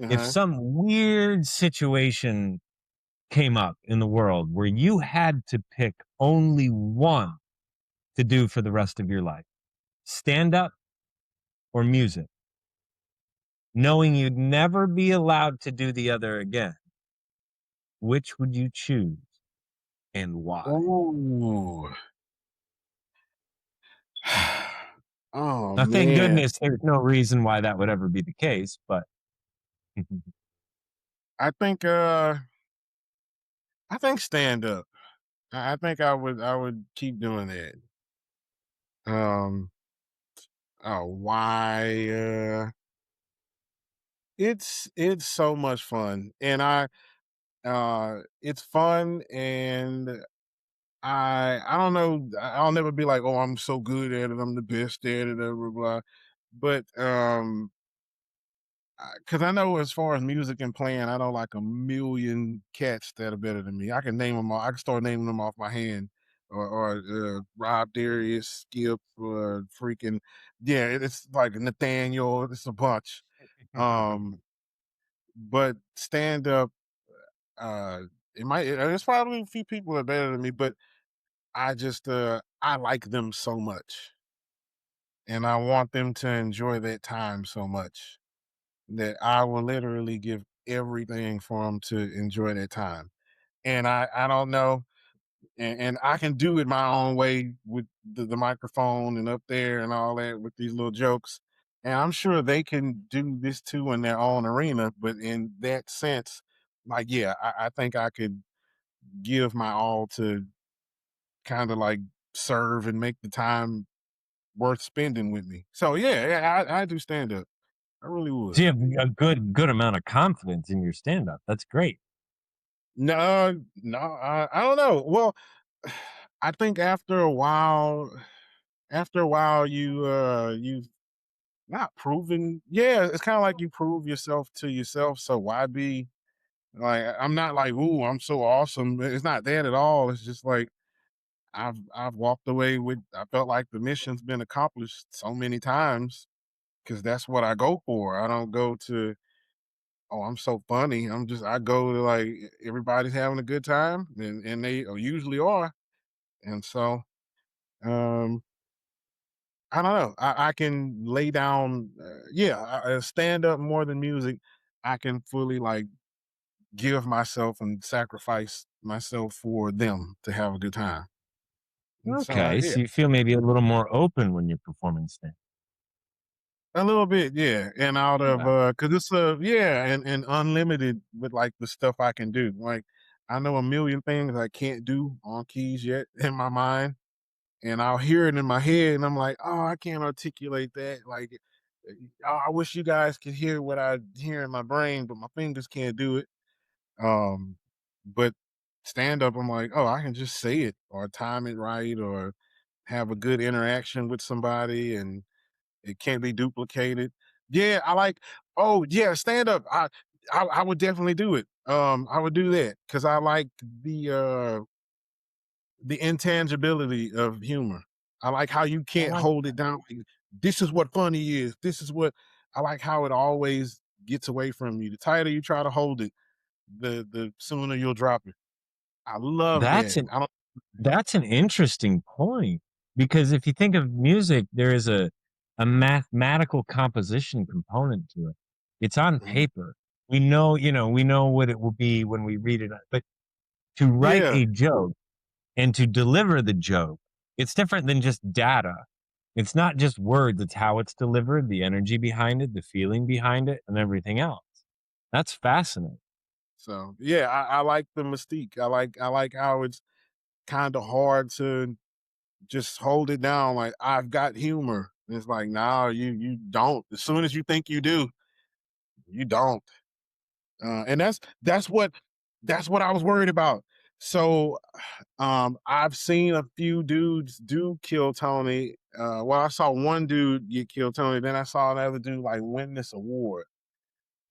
if Uh-huh. some weird situation came up in the world where you had to pick only one to do for the rest of your life, stand up or music, knowing you'd never be allowed to do the other again, which would you choose and why? Ooh. Oh Now, thank man. goodness there's no reason why that would ever be the case, but I think I think stand up. I think I would keep doing that. Um oh why it's so much fun. And it's fun and I don't know, I'll never be like, oh, I'm so good at it, I'm the best at it, blah blah blah. But because I know as far as music and playing, I know like a million cats that are better than me. I can name them all. I can start naming them off my hand. Or Rob, Darius, Skip, freaking yeah. It's like Nathaniel. It's a bunch. Um, but stand up, uh, There's probably a few people that are better than me, but I like them so much, and I want them to enjoy that time so much that I will literally give everything for them to enjoy that time. And I don't know, and I can do it my own way with the microphone and up there and all that with these little jokes. And I'm sure they can do this too in their own arena. But in that sense, like, yeah, I think I could give my all to kind of like serve and make the time worth spending with me. So yeah, I do stand up. I really would. So you have a good amount of confidence in your stand-up. That's great. No, I don't know. Well, I think after a while, you've not proven. Yeah, it's kind of like you prove yourself to yourself. So why be like? I'm not like, ooh, I'm so awesome. It's not that at all. It's just like I've walked away with. I felt like the mission's been accomplished so many times because that's what I go for. I don't go to. Oh, I'm so funny. I go to like everybody's having a good time, and they usually are. And so, um, I don't know. I can lay down, stand up more than music. I can fully like give myself and sacrifice myself for them to have a good time. And so, Okay, yeah, so you feel maybe a little more open when you're performing stand. a little bit, yeah. And out of, Yeah. cause it's and unlimited with like the stuff I can do. Like, I know a million things I can't do on keys yet in my mind, and I'll hear it in my head, and I'm like, "Oh, I can't articulate that." Like, "Oh, I wish you guys could hear what I hear in my brain, but my fingers can't do it." Um, but stand up, I'm like, "Oh, I can just say it or time it right or have a good interaction with somebody, and it can't be duplicated." Yeah, I like. Oh, yeah, stand up. I would definitely do it. I would do that because I like the intangibility of humor. I like how you I can't like hold it down. Like, this is what funny is. This is what I like how it always gets away from you. The tighter you try to hold it, the sooner you'll drop it. I love that's that. an I don't. that's an interesting point because if you think of music, there is a mathematical composition component to it. It's on Mhm. paper. We know what it will be when we read it, but to write Yeah. a joke and to deliver the joke, it's different than just data. It's not just words, it's how it's delivered, the energy behind it, the feeling behind it, and everything else. That's fascinating. So yeah, I like the mystique. I like how it's kind of hard to just hold it down. Like, I've got humor. And it's like, no, you don't. As soon as you think you do, you don't. And that's what I was worried about. So I've seen a few dudes do kill Tony. Well, I saw one dude get killed Tony, then I saw another dude like win this award.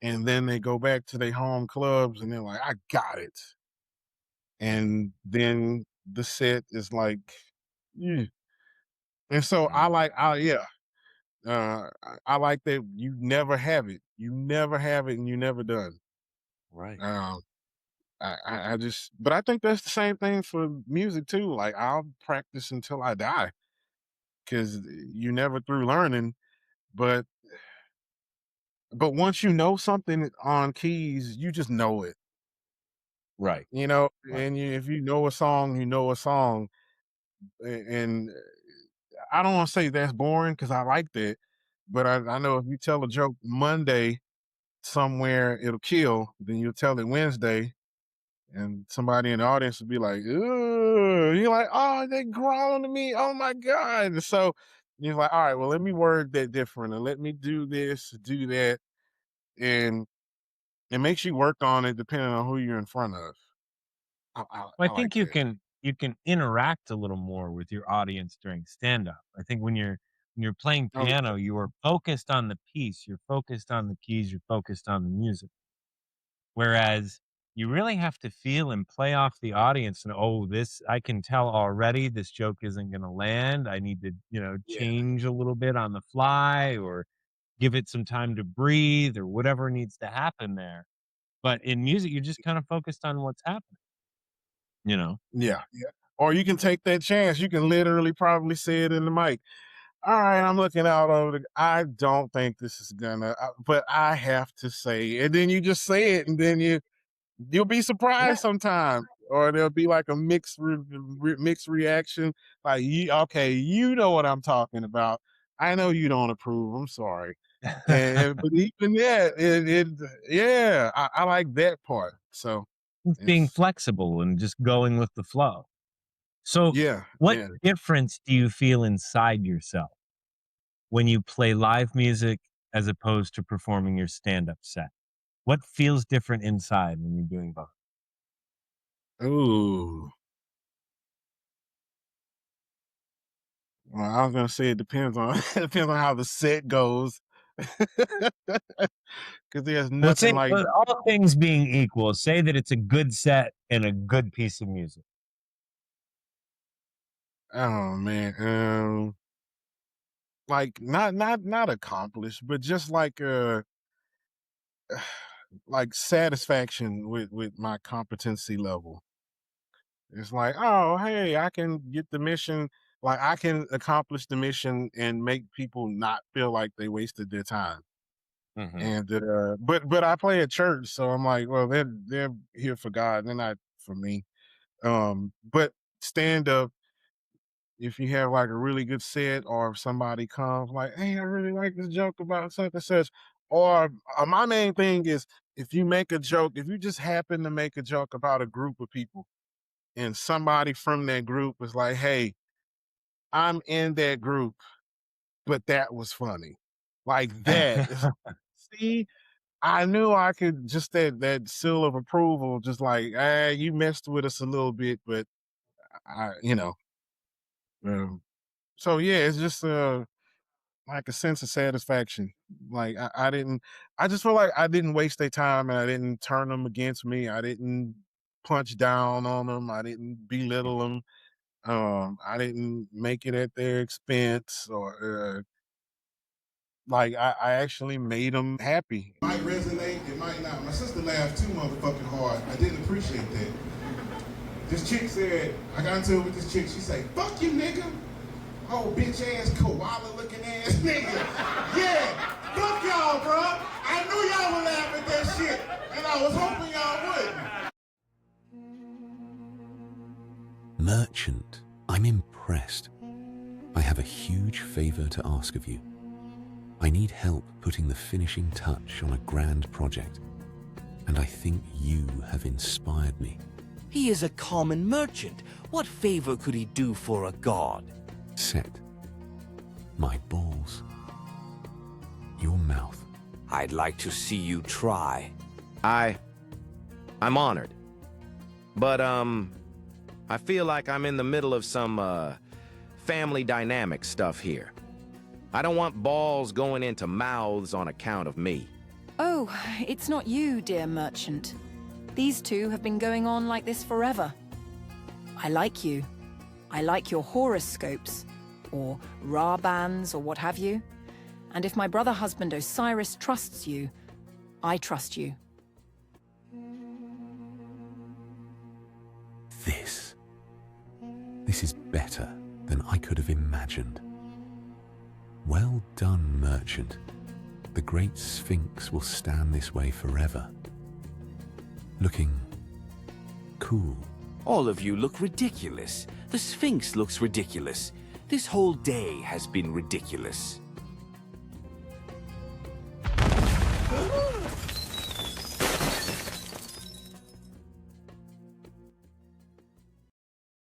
And then they go back to their home clubs and they're like, I got it. And then the set is like, "Mm." And so I Mm, like, yeah, I like that you never have it. You never have it and you never done. right. Um, I just, but I think that's the same thing for music too. Like, I'll practice until I die because you never through learning. But once you know something on keys, you just know it, Right. Right. And if you know a song, you know a song. And I don't want to say that's boring because I like that, but I know if you tell a joke Monday somewhere, it'll kill. Then you'll tell it Wednesday, and somebody in the audience will be like, "Ooh," you're like, "Oh, they growling to me. Oh my God." And so you're like, all right, well, let me word that different and let me do this, do that. And it makes you work on it depending on who you're in front of. Well, I I like think that. you can interact a little more with your audience during stand up. I think when you're When you're playing Oh, piano, you are focused on the piece, you're focused on the keys, you're focused on the music. Whereas you really have to feel and play off the audience and, oh, this, I can tell already this joke isn't going to land. I need to, yeah, change a little bit on the fly or give it some time to breathe or whatever needs to happen there. But in music, you're just kind of focused on what's happening, you know? yeah, yeah. Or you can take that chance. You can literally probably say it in the mic. All right, I'm looking out over the. I don't think this is gonna, but I have to say, and then you just say it, and then you'll be Yeah. surprised sometimes, or there'll be like a mixed reaction. Like, okay, you know what I'm talking about. I know you don't approve. I'm sorry, and but even that, yeah, I like that part. So It's being it's flexible and just going with the flow. So, yeah, what yeah. difference do you feel inside yourself when you play live music as opposed to performing your stand-up set? What feels different inside when you're doing both? Ooh. Well, I was gonna say it depends on it depends on how the set goes. Because there's Let's say, nothing like, all things being equal, say that it's a good set and a good piece of music. oh man, like not accomplished, but just like satisfaction with my competency level. It's like, oh hey, I can get the mission, like I can accomplish the mission and make people not feel like they wasted their time. Mhm. And but I play at church, so I'm like, well, they're here for God, they're not for me. But stand up, if you have like a really good set, or if somebody comes like, hey, I really like this joke about such and such, or my main thing is, if you make a joke, if you just happen to make a joke about a group of people, and somebody from that group is like, hey, I'm in that group, but that was funny, like that. See, I knew I could just that seal of approval, just like, you messed with us a little bit, but um, so yeah, it's just like a sense of satisfaction. Like I just feel like I didn't waste their time, and I didn't turn them against me. I didn't punch down on them. I didn't belittle them. I didn't make it at their expense, or like I actually made them happy. Might resonate, it might not. My sister laughed too motherfucking hard. I didn't appreciate that. This chick said, I got into it with this chick, she said, fuck you, nigga. Oh, bitch ass, koala looking ass nigga. Yeah, fuck y'all, bro. I knew y'all would laugh at that shit, and I was hoping y'all wouldn't. Merchant, I'm impressed. I have a huge favor to ask of you. I need help putting the finishing touch on a grand project, and I think you have inspired me. He is a common merchant. What favor could he do for a god? Set. My balls. Your mouth. I'd like to see you try. I'm honored. But, I feel like I'm in the middle of some, family dynamic stuff here. I don't want balls going into mouths on account of me. Oh, it's not you, dear merchant. These two have been going on like this forever. I like you. I like your horoscopes, or Ra bands, or what have you. And if my brother husband Osiris trusts you, I trust you. This is better than I could have imagined. Well done, merchant. The great Sphinx will stand this way forever. Looking cool. All of you look ridiculous. The Sphinx looks ridiculous. This whole day has been ridiculous.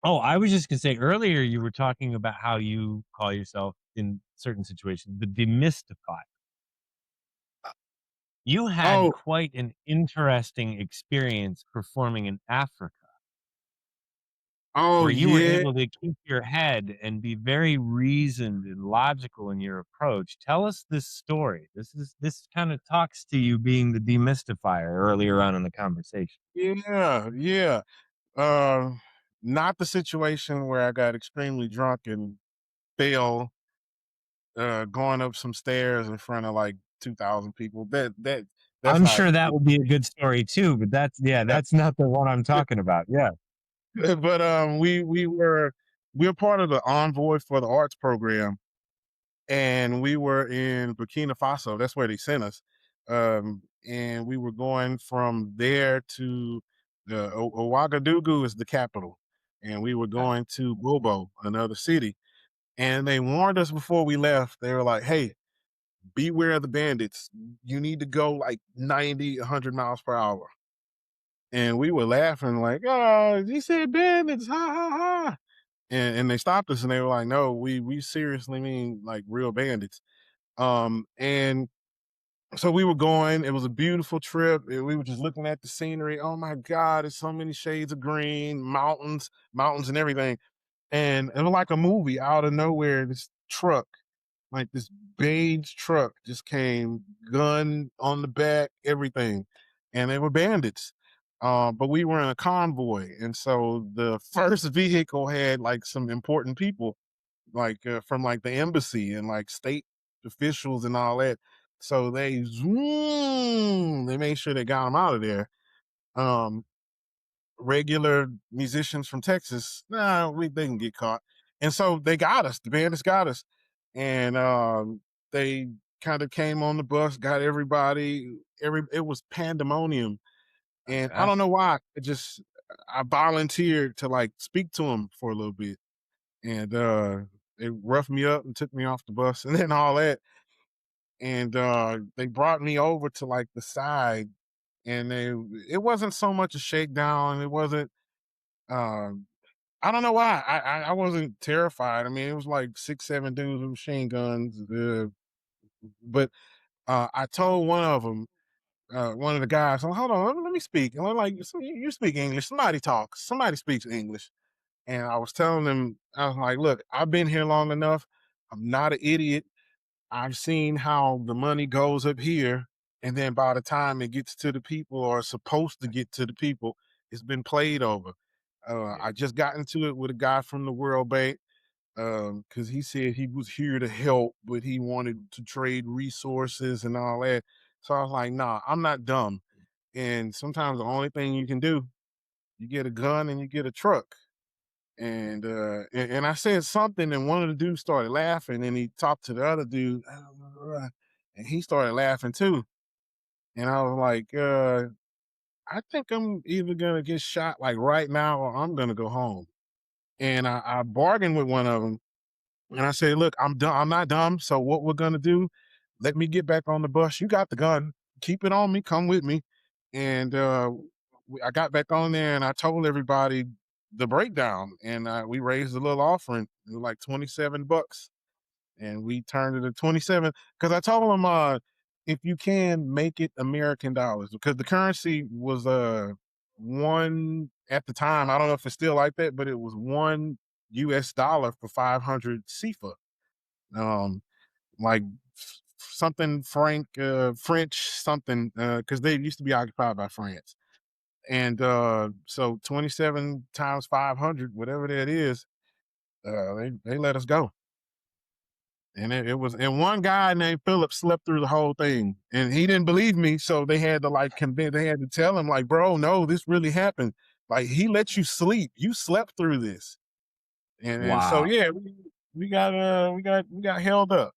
Oh, I was just going to say, earlier you were talking about how you call yourself in certain situations the demystifier. You had Oh, quite an interesting experience performing in Africa. Oh where you were yeah, able to keep your head and be very reasoned and logical in your approach. Tell us this story. This kind of talks to you being the demystifier earlier on in the conversation. yeah. Uh, Not the situation where I got extremely drunk and fell going up some stairs in front of like 2,000 people. That's I'm not. sure that would be a good story too, but that's not the one I'm talking about. Yeah. But we were part of the envoy for the arts program, and we were in Burkina Faso. That's where they sent us. And we were going from there to Ouagadougou is the capital, and we were going to Bobo, another city. And they warned us before we left. They were like, "Hey, beware of the bandits. You need to go like 90, 100 miles per hour." And we were laughing like, "Oh, you said bandits, ha ha ha!" And they stopped us and they were like, "No, we seriously mean like real bandits." And so we were going. It was a beautiful trip. We were just looking at the scenery. Oh my God, it's so many shades of green, mountains and everything. And it was like a movie out of nowhere. This truck, like this beige truck, just came, gun on the back, everything, and they were bandits. But we were in a convoy, and so the first vehicle had like some important people, like from like the embassy and like state officials and all that. So they zoom, they made sure they got them out of there. Um, Regular musicians from Texas, nah, they can get caught. And so they got us. The bandits got us, and they kind of came on the bus, got everybody. It was pandemonium, and I Yeah. don't know why. I volunteered to like speak to them for a little bit, and they roughed me up and took me off the bus, and then all that. And they brought me over to like the side, and it wasn't so much a shakedown. It wasn't. Um, I don't know why. I wasn't terrified. I mean, it was like 6, 7 dudes with machine guns. But I told one of them, one of the guys, "Oh, hold on, let me speak." And I'm like, "You speak English? Somebody talks. Somebody speaks English." And I was telling them, I was like, "Look, I've been here long enough. I'm not an idiot. I've seen how the money goes up here, and then by the time it gets to the people or it's supposed to get to the people, it's been played over." I just got into it with a guy from the World Bank because he said he was here to help, but he wanted to trade resources and all that. So I was like, "Nah, I'm not dumb." And sometimes the only thing you can do, you get a gun and you get a truck. And I said something, and one of the dudes started laughing, and he talked to the other dude, and he started laughing too. And I was like, I think I'm either gonna get shot like right now, or I'm gonna go home. And I bargained with one of them, and I said, "Look, I'm dumb. I'm not dumb. So what we're gonna do? Let me get back on the bus. You got the gun. Keep it on me. Come with me." And I got back on there, and I told everybody the breakdown, and we raised a little offering, it was like $27, and we turned it to 27 because I told them, if you can make it American dollars, because the currency was one at the time. I don't know if it's still like that, but it was $1 for 500 CFA. Um, like something French something, because they used to be occupied by France. And so 27 times 500, whatever that is, they let us go. And it was, and one guy named Philip slept through the whole thing, and he didn't believe me. So they had to like convince, they had to tell him like, "Bro, no, this really happened. Like he let you sleep. You slept through this." And so Wow. yeah, we got held up.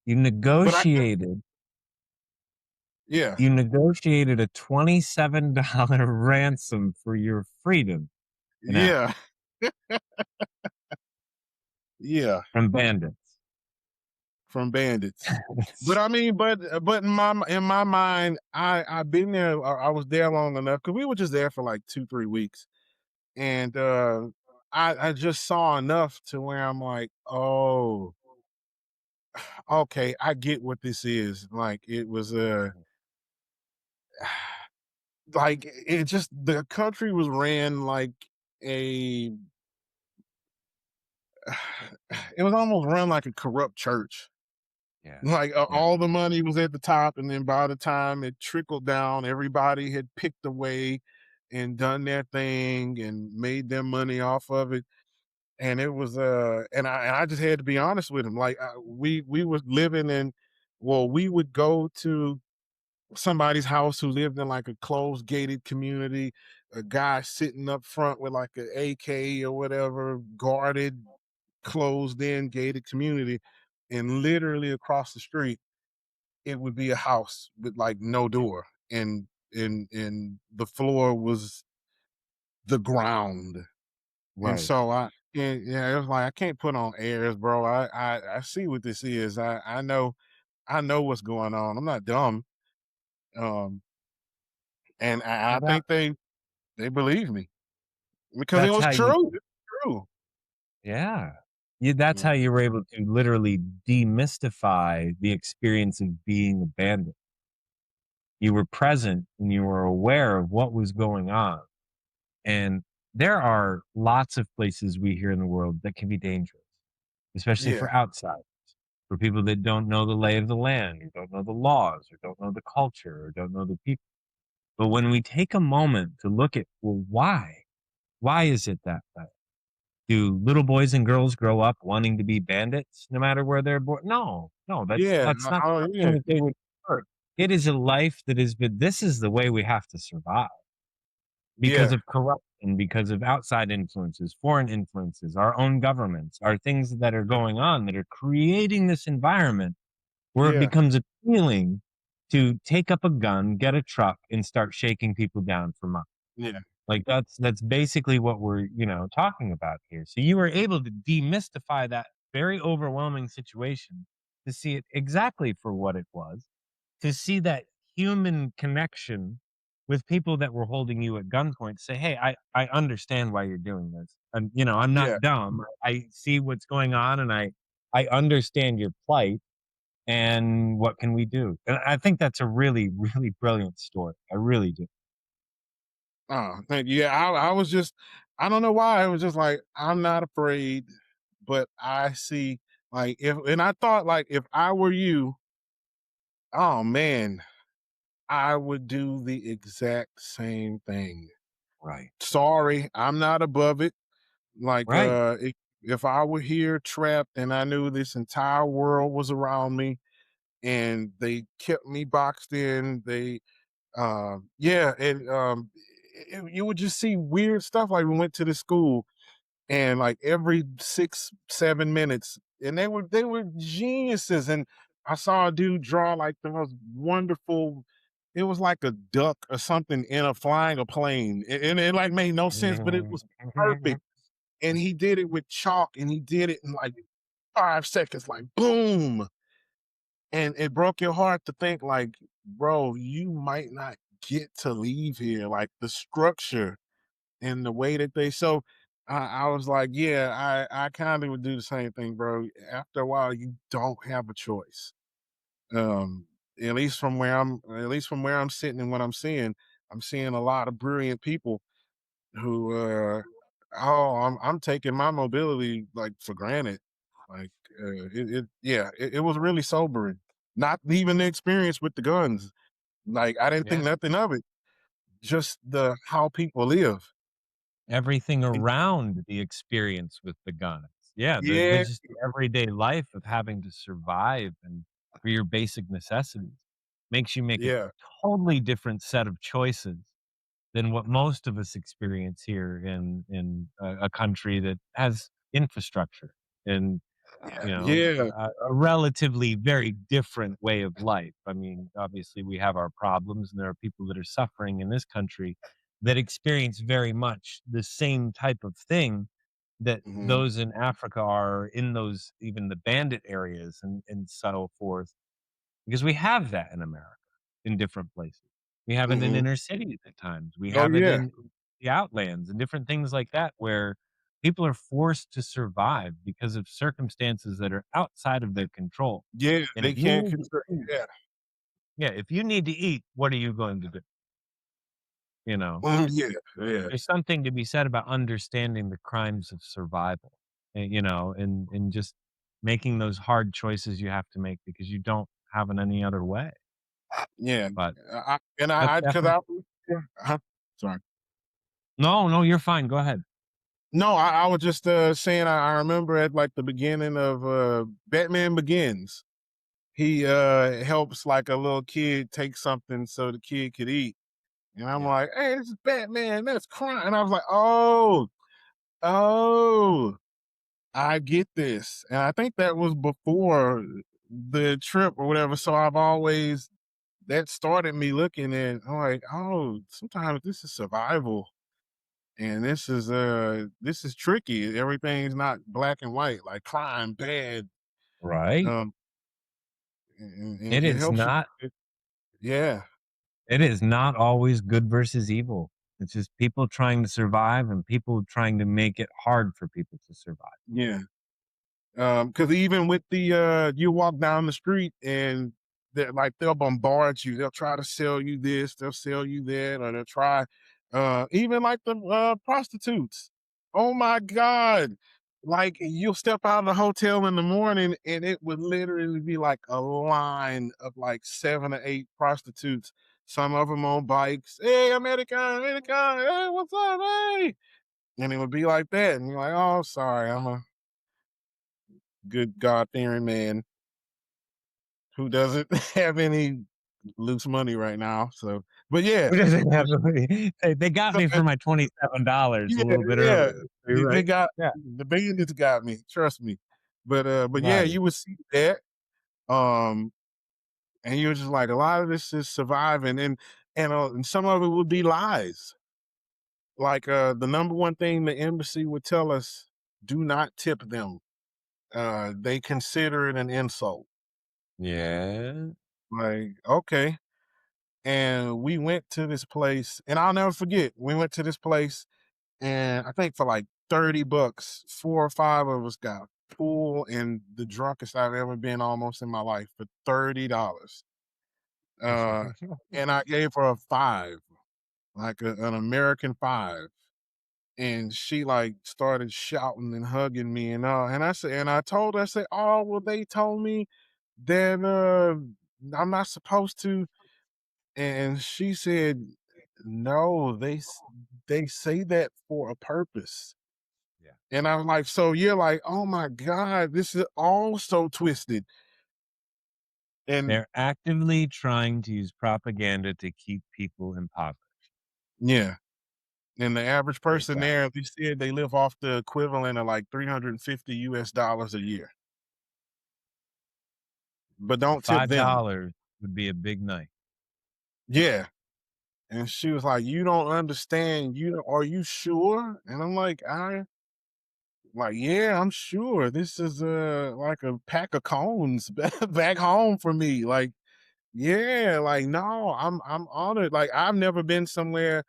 You But I negotiated yeah, you negotiated a $27 ransom for your freedom in Africa yeah, yeah, from bandits. from bandits. But That's I mean, but in my mind, I've been there. I was there long enough because we were just there for like 2, 3 weeks, and I just saw enough to where I'm like, oh, okay, I get what this is. Like it was like it just, the country was ran like a it was almost run like a corrupt church. Yeah. Like Yeah. all the money was at the top, and then by the time it trickled down, everybody had picked away and done their thing and made their money off of it. And it was and I just had to be honest with him. Like we was living in, well, we would go to somebody's house who lived in like a closed gated community, a guy sitting up front with like an AK or whatever, guarded, closed in gated community, and literally across the street it would be a house with like no door, and the floor was the ground. And Right. so yeah, it was like I can't put on airs, bro. I see what this is. I know what's going on. I'm not dumb. Um, and I Well, think they believe me because it that's was how you, true. It's true. yeah. That's Mm. how you were able to literally demystify the experience of being a bandit. You were present and you were aware of what was going on. And there are lots of places we hear in the world that can be dangerous, especially Yeah, for outsiders, for people that don't know the lay of the land, or don't know the laws, or don't know the culture, or don't know the people. But when we take a moment to look at, well, why? Why is it that way? Do little boys and girls grow up wanting to be bandits no matter where they're born? No, no, yeah, that's not oh something yeah, that they would prefer. It is a life that has been, this is the way we have to survive because yeah, of corruption, because of outside influences, foreign influences, our own governments, our things that are going on that are creating this environment where it yeah, becomes appealing to take up a gun, get a truck, and start shaking people down for money. yeah. Like that's basically what we're, talking about here. So you were able to demystify that very overwhelming situation to see it exactly for what it was, to see that human connection with people that were holding you at gunpoint, say, "Hey, I understand why you're doing this. And I'm Yeah. not dumb. I see what's going on and I understand your plight and what can we do?" And I think that's a really, really brilliant story. I really do. Oh, thank you. Yeah, I was just, I don't know why. It was just like, I'm not afraid, but I see, like, and I thought, like, if I were you, oh man, I would do the exact same thing. Right. Sorry, I'm not above it. Like, Right. if I were here trapped and I knew this entire world was around me and they kept me boxed in, yeah, and you would just see weird stuff. Like we went to the school, and like every 6 7 minutes, and they were geniuses. And I saw a dude draw like the most wonderful. It was like a duck or something in a flying a plane, and it like made no sense, but it was perfect. And he did it with chalk, and he did it in like 5 seconds, like boom. And it broke your heart to think like, bro, you might not get to leave here. Like the structure and the way that so I was like, yeah, I kind of would do the same thing, bro. After a while, you don't have a choice. Um, at least from where I'm sitting and what I'm seeing a lot of brilliant people who oh, I'm taking my mobility like for granted. Like it was really sobering. Not even the experience with the guns. Like I didn't think Yeah. nothing of it. Just the how people live. Everything And around the experience with the guns. Yeah, the yeah, just the everyday life of having to survive and for your basic necessities makes you make a yeah, totally different set of choices than what most of us experience here in a country that has infrastructure and yeah, a relatively very different way of life. I mean, obviously, we have our problems, and there are people that are suffering in this country that experience very much the same type of thing that mhm, those in Africa are in those, even the bandit areas and so forth, because we have that in America in different places. We have it in mhm. inner cities at times. We Oh have it yeah, in the outlands and different things like that where people are forced to survive because of circumstances that are outside of their control. yeah. And They if you can't need control. to eat, Yeah, yeah, if you need to eat, what are you going to do? you know. Yeah, yeah, There's something to be said about understanding the crimes of survival, you know, and just making those hard choices you have to make because you don't have it any other way. yeah. But that's Because definitely yeah, sorry. no, no, you're fine. Go ahead. No, I was just saying I remember at like the beginning of Batman Begins, he helps like a little kid take something so the kid could eat. And I'm Yeah. like, hey, this is Batman, that's crime. And I was like, oh, I get this. And I think that was before the trip or whatever. So I've always that started me looking at I'm like, oh, sometimes this is survival. And this is tricky. Everything's not black and white, like crime, bad. Right. Um, and It it is helps you. not Yeah, it is not always good versus evil. It's just people trying to survive and people trying to make it hard for people to survive. yeah. Because even with the you walk down the street and they're like they'll bombard you. They'll try to sell you this, they'll sell you that, or they'll try even like the prostitutes. Oh my God. Like you'll step out of the hotel in the morning and it would literally be like a line of like 7 or 8 prostitutes, some of them on bikes. Hey, American, American, hey, what's up? Hey. And it would be like that. And you're like, oh, sorry, I'm a good God fearing man who doesn't have any loose money right now. So, but yeah, Who doesn't have the they got so, me for my $27 a yeah, little bit yeah, earlier. You're they right. got Yeah. the bandits got me. Trust me. But yeah, Right. you would see that, um, and you're just like a lot of this is surviving, and some of it would be lies. Like the number one thing the embassy would tell us: do not tip them. They consider it an insult. Yeah. Like, okay. And we went to this place, and I'll never forget. We went to this place, and I think for like $30, 4 or 5 of us got full and the drunkest I've ever been almost in my life for $30. And I gave her a 5, like an American 5. And she like started shouting and hugging me and I said, and I told her, I said, oh, well, they told me that I'm not supposed to. And she said, "No, they say that for a purpose." Yeah. And I'm like, "So you're like, oh my God, this is all so twisted." And They're actively trying to use propaganda to keep people impoverished. yeah, and the average person Exactly. there, they said they live off the equivalent of like $350 a year, but don't tip them. $5 would be a big night. Yeah. And she was like, "You don't understand. Are you sure?" And I'm like, yeah, I'm sure this is like a pack of cones back home for me. Like, yeah, like no, I'm honored. Like I've never been somewhere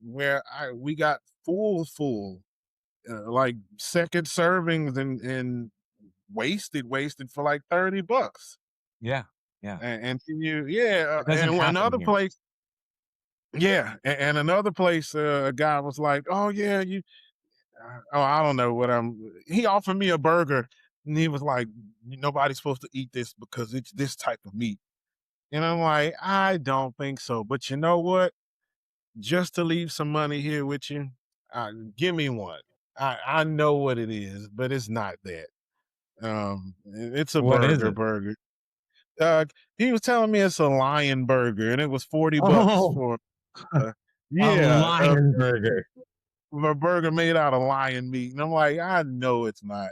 where we got full, like second servings and wasted for like $30. Yeah. Yeah. And you, yeah, That doesn't and happen another here. place, yeah, and another place, a guy was like, oh yeah, oh, I don't know what he offered me a burger and he was like, nobody's supposed to eat this because it's this type of meat. And I'm like, I don't think so. But you know what? Just to leave some money here with you, give me one. I know what it is, but it's not that. It's a What is it? burger. He was telling me it's a lion burger and it was $40 Oh, for, uh, a yeah, lion burger. a burger made out of lion meat. And I'm like, I know it's not.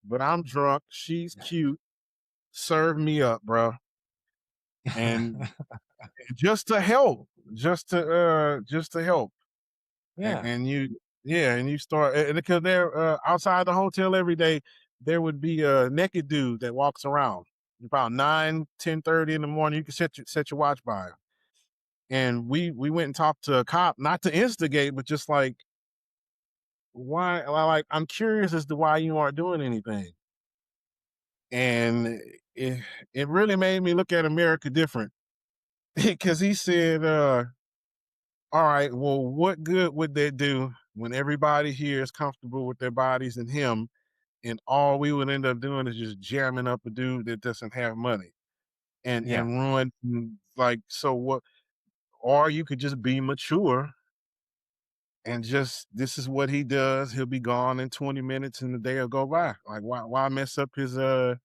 But I'm drunk. She's cute. Serve me up, bro. And just to help, just to help. Yeah. And you, yeah, and you start because they're outside the hotel every day. There would be a naked dude that walks around about 9, 10:30 in the morning. You can set your watch by him. And we went and talked to a cop, not to instigate, but just like why? Like I'm curious as to why you aren't doing anything. And it, it really made me look at America different because he said, all right, well, what good would that do when everybody here is comfortable with their bodies and him, and all we would end up doing is just jamming up a dude that doesn't have money Yeah. and ruin, like, so what? Or you could just be mature and just, this is what he does. He'll be gone in 20 minutes and the day will go by. Like, why mess up his life?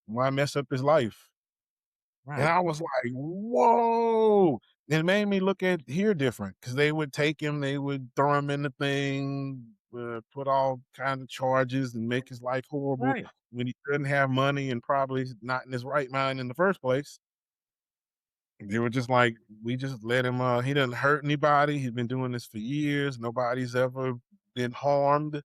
And Right. I was like, whoa. It made me look at here different, because they would take him, they would throw him in the thing, put all kind of charges and make his life horrible Right. when he doesn't have money and probably not in his right mind in the first place. They were just like, we just let him, he doesn't hurt anybody. He's been doing this for years. Nobody's ever been harmed.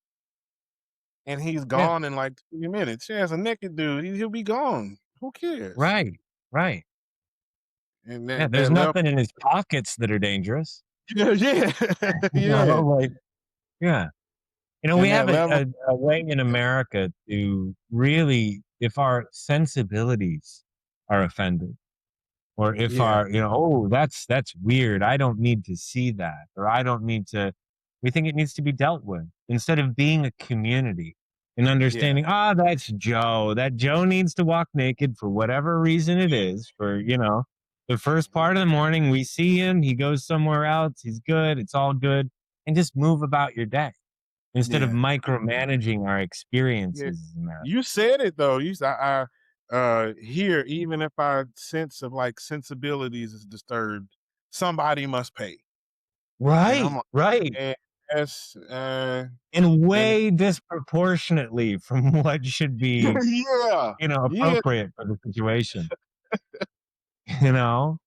And he's Yeah. gone in like 20 minutes. Yeah, as a naked dude, he'll be gone. Who cares? Right. Right. And Yeah. that There's level, nothing in his pockets that are dangerous. yeah, yeah, You know, yeah. like, yeah. We And have that level, a way in America to really, if our sensibilities are offended, or if yeah, our, oh, that's weird. I don't need to see that, or I don't need to. We think it needs to be dealt with instead of being a community and yeah, understanding. That's Joe. That Joe needs to walk naked for whatever reason it is. For the first part of the morning, we see him. He goes somewhere else. He's good. It's all good, and just move about your day instead of yeah, micromanaging our yeah. experiences as Americans. You said it though. You said, here, even if our sense of like sensibilities is disturbed, somebody must pay. And I'm Right, like, right. and that's, And and way disproportionately from what should be, yeah, yeah, appropriate for the situation. You know?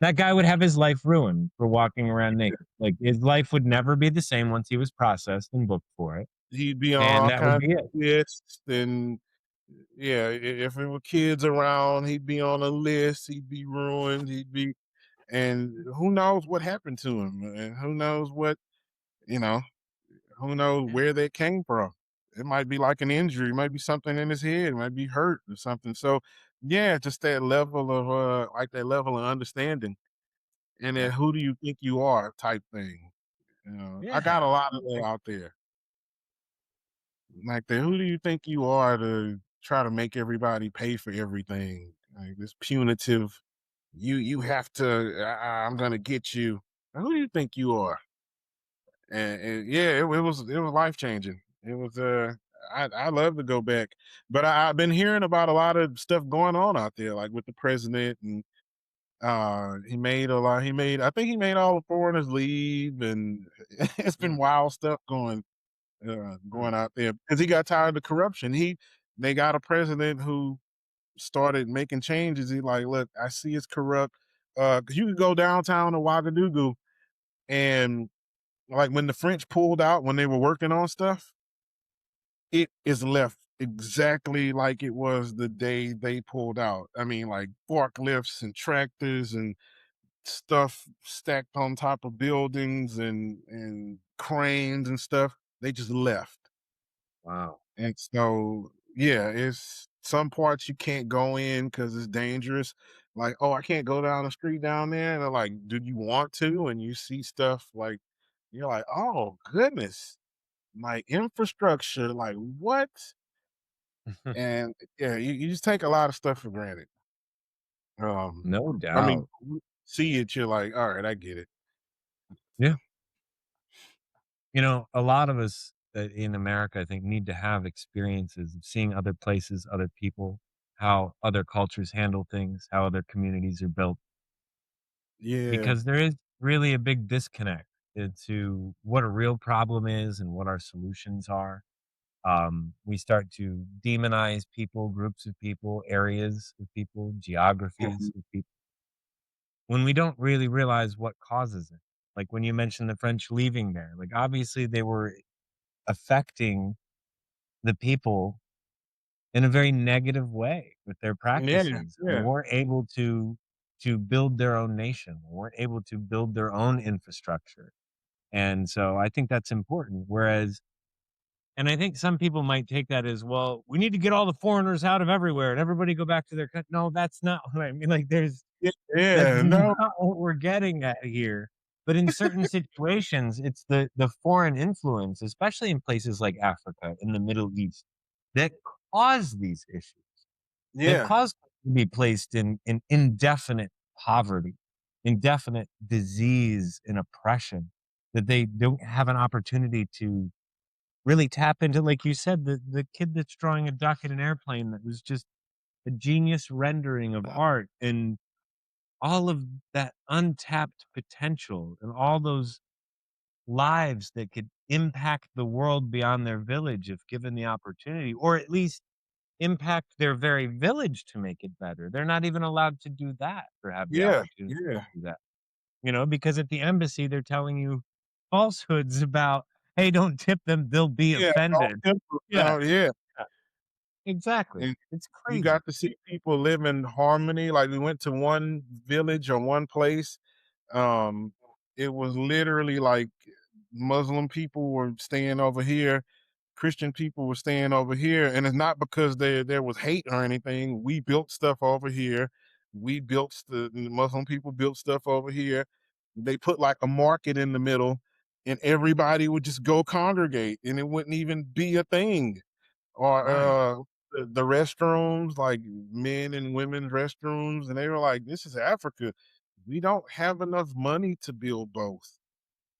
That guy would have his life ruined for walking around naked. Like, his life would never be the same once he was processed and booked for it, he'd be on and all that would kinds be of it. lists, and yeah, if there were kids around, he'd be on a list. He'd be ruined. And who knows what happened to him, and who knows what, you know, who knows Yeah, where that came from. It might be like an injury, it might be something in his head, it might be hurt or something. So yeah, just that level of like that level of understanding, and then yeah. who do you think you are type thing. I got a Yeah. lot of that out there. Like the who do you think you are to try to make everybody pay for everything? Like this punitive, you have to. I'm gonna get you. Who do you think you are? And yeah, it was life changing. It was I love to go back, but I've been hearing about a lot of stuff going on out there, like with the president, and he made a lot. He made, I think he made all the foreigners leave, and it's been Mm, wild stuff mm, going out there because he got tired of corruption. They got a president who started making changes. He like, look, I see it's corrupt. 'Cause you could go downtown to Ouagadougou, and like when the French pulled out when they were working on stuff, it is left exactly like it was the day they pulled out. I mean, like forklifts and tractors and stuff stacked on top of buildings and cranes and stuff. They just left. wow. And so, yeah, it's some parts you can't go in because it's dangerous. Like, oh, I can't go down the street down there. And they're like, do you want to? And you see stuff like, you're like, oh, goodness, my infrastructure, like what? And yeah, you just take a lot of stuff for granted. Um, No I mean, doubt. see it, you're like, all right, I get it. Yeah. A lot of us in America, I think, need to have experiences of seeing other places, other people, how other cultures handle things, how other communities are built, Yeah. because there is really a big disconnect into what a real problem is and what our solutions are. We start to demonize people, groups of people, areas of people, geographies Mhm. of people, when we don't really realize what causes it. Like when you mentioned the French leaving there, like obviously they were affecting the people in a very negative way with their Yeah, practices. They yeah. weren't able to build their own nation. They weren't able to build their own infrastructure. And so I think that's important. Whereas, and I think some people might take that as, well, we need to get all the foreigners out of everywhere and everybody go back to their country. No, that's not what I mean. Like that's Yeah, not no, what we're getting at here. But in certain situations, it's the foreign influence, especially in places like Africa, in the Middle East, that cause these issues. They've Yeah, caused people to be placed in indefinite poverty, indefinite disease and oppression, that they don't have an opportunity to really tap into, like you said, the kid that's drawing a duck in an airplane that was just a genius rendering of art, and all of that untapped potential and all those lives that could impact the world beyond their village if given the opportunity, or at least impact their very village to make it better. They're not even allowed to do that or have the yeah, opportunity yeah, to do that, because at the embassy, they're telling you falsehoods about, hey, don't tip them, they'll be yeah. offended. Yeah, Yeah. yeah, exactly. And It's you crazy. got to see people live in harmony. Like we went to one village or one place. Um, it was literally like Muslim people were staying over here, Christian people were staying over here, and it's not because there was hate or anything. We built stuff over here. The Muslim people built stuff over here. They put like a market in the middle, and everybody would just go congregate, and it wouldn't even be a thing. Or Right, the restrooms, like men and women's restrooms, and they were like, "This is Africa. We don't have enough money to build both.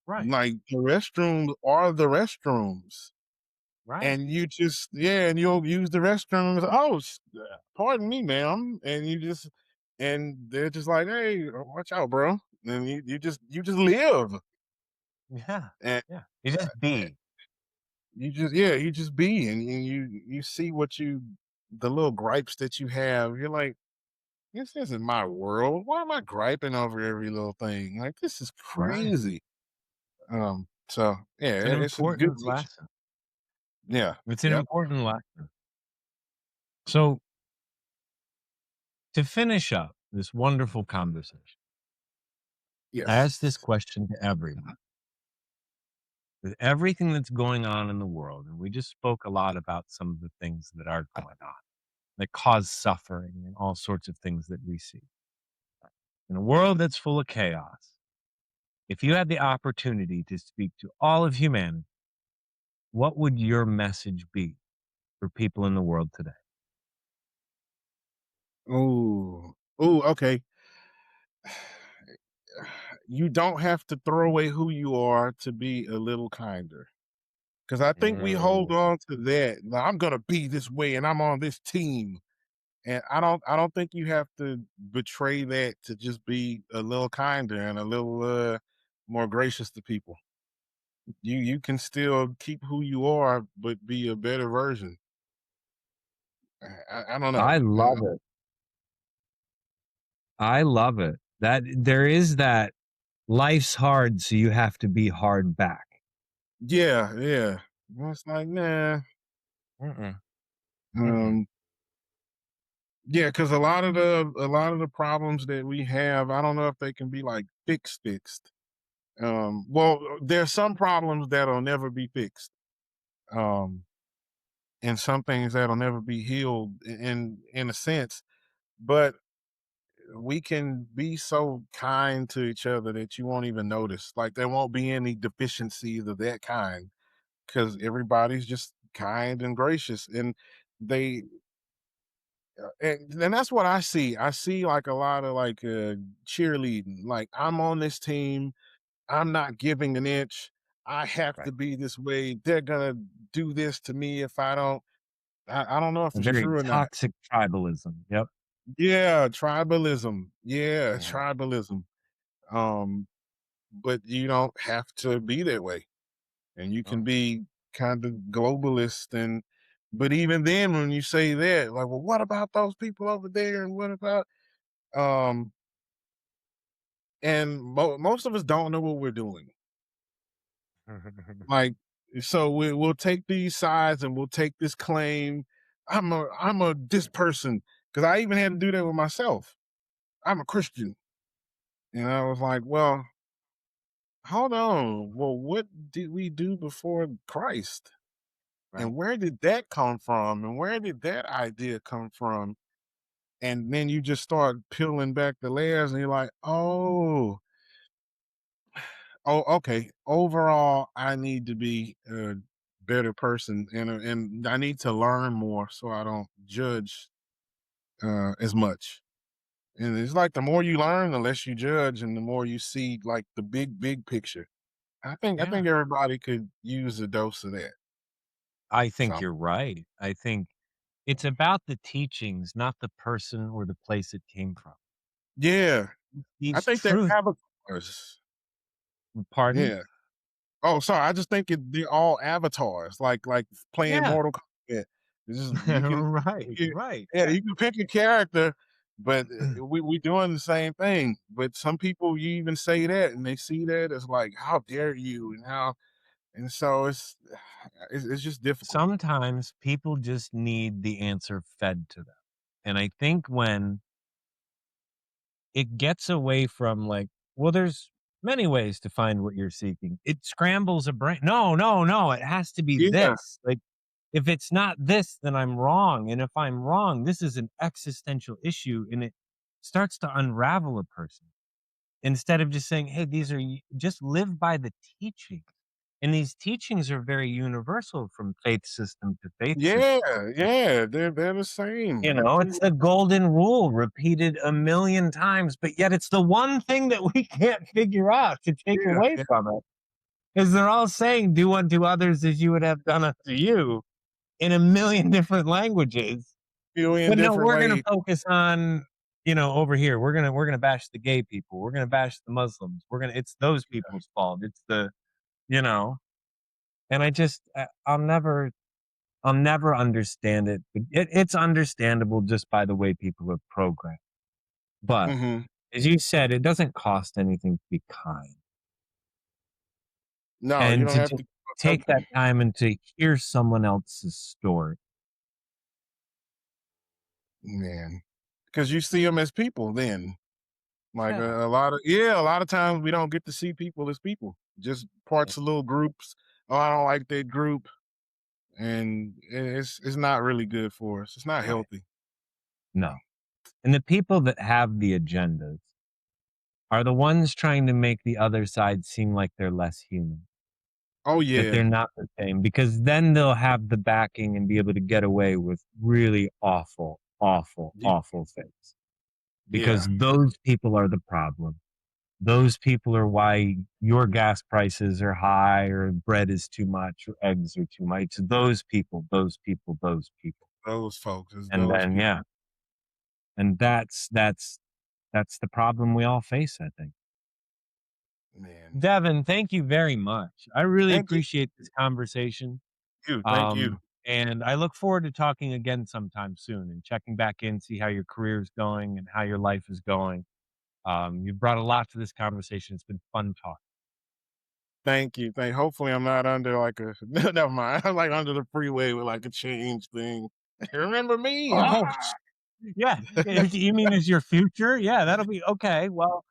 right, Like the restrooms are the restrooms." right. And you just and you'll use the restrooms. Oh, pardon me, ma'am. And they're just like, "Hey, watch out, bro." And you just live, Yeah, and yeah. You just be. you just be, and you see the little gripes that you have. You're like, this isn't my world. Why am I griping over every little thing? Like, this is Right. crazy. So yeah, It's an it's a good important teacher. lesson. Yeah. It's an Yep. important lesson. So, to finish up this wonderful conversation, I ask this Yes. question to everyone. With everything that's going on in the world, and we just spoke a lot about some of the things that are going on that cause suffering and all sorts of things that we see. In a world that's full of chaos, if you had the opportunity to speak to all of humanity, what would your message be for people in the world today? Oh. Oh, okay. You don't have to throw away who you are to be a little kinder. Because I think we hold Mm, on to that. Like, I'm gonna be this way and I'm on this team. And I don't think you have to betray that to just be a little kinder and a little more gracious to people. You can still keep who you are, but be a better version. I don't know. I love it. I love it. That there is that life's hard, so you have to be hard back. Yeah, yeah. It's like, nah. Mm-mm, mm-mm. Um, yeah, because a lot of the problems that we have, I don't know if they can be like fixed. Well, there's some problems that'll never be fixed. Um, and some things that'll never be healed in a sense. But we can be so kind to each other that you won't even notice. Like there won't be any deficiencies of that kind because everybody's just kind and gracious, and they and that's what I see. I see like a lot of like cheerleading. Like I'm on this team. I'm not giving an inch. I have Right. to be this way. They're gonna do this to me if I don't. I don't know if A it's very true or not. toxic tribalism. Yep. Yeah, tribalism. Yeah, Mhm. tribalism. Um, but you don't have to be that way, and you can Oh, be kind of globalist. And but even then, when you say that, like, well, what about those people over there, and what about um? And most of us don't know what we're doing. Like, so we'll take these sides and we'll take this claim. I'm a this person because I even had to do that with myself. I'm a Christian, and I was like, well, hold on. Well, what did we do before Christ? right. And where did that come from? And where did that idea come from? And then you just start peeling back the layers and you're like, oh, Oh, okay. Overall, I need to be a better person, and I need to learn more so I don't judge as much. And it's like the more you learn, the less you judge, and the more you see like the big picture. I Yeah. think everybody could use a dose of that. I think So you're right. I think it's about the teachings, not the person or the place it came from. yeah, I These think they're truths, avatars. pardon? Yeah. Oh, sorry. I just think they're all avatars, like playing Yeah. Mortal Kombat. It's just Right, you, right. yeah, you can pick a character, but we doing the same thing. But some people, you even say that, and they see that as like, how dare you, and so it's just difficult. Sometimes people just need the answer fed to them. And I think when it gets away from like, well, there's many ways to find what you're seeking. It scrambles a brain. No, no, no. It has to be Yeah, this. Like, if it's not this, then I'm wrong. And if I'm wrong, this is an existential issue. And it starts to unravel a person instead of just saying, hey, just live by the teaching. And these teachings are very universal from faith system to faith yeah, system. yeah. They're the same. You know, it's the golden rule repeated a million times, but yet it's the one thing that we can't figure out to take Yeah, away yeah. from it. Is they're all saying, do unto others as you would have done unto you in a million different languages. Million But no, different we're gonna ways. focus on, over here. We're gonna bash the gay people. We're gonna bash the Muslims. It's those people's fault. It's you know, and I'll never understand it. But it's understandable just by the way people are programmed. But Hmm. as you said, it doesn't cost anything to be kind No, you and don't to have just to take that time and to hear someone else's story. man, because you see them as people. Then, like Yeah. a lot of times we don't get to see people as people. Just Yeah. parts of little groups. Oh, I don't like that group, and it's not really good for us. It's not Right. healthy. No. And the people that have the agendas are the ones trying to make the other side seem like they're less human, Oh that they're yeah, not the same, because then they'll have the backing and be able to get away with really awful, awful, Ye- awful things. yeah. Because those people are the problem. Those people are why your gas prices are high or bread is too much or eggs are too much. It's those people, those people, those people. Those folks is And those then people. yeah, and that's the problem we all face, I think. Man, Devin, thank you very much. I really thank appreciate this conversation. thank you. And I look forward to talking again sometime soon and checking back in, see how your career is going and how your life is going. You've brought a lot to this conversation. It's been fun talking. Thank you. Hopefully, I'm not under like a. Never mind. I'm like under the freeway with like a change thing. Remember me? Ah! Oh, yeah. You mean as your future? Yeah, that'll be okay. Well,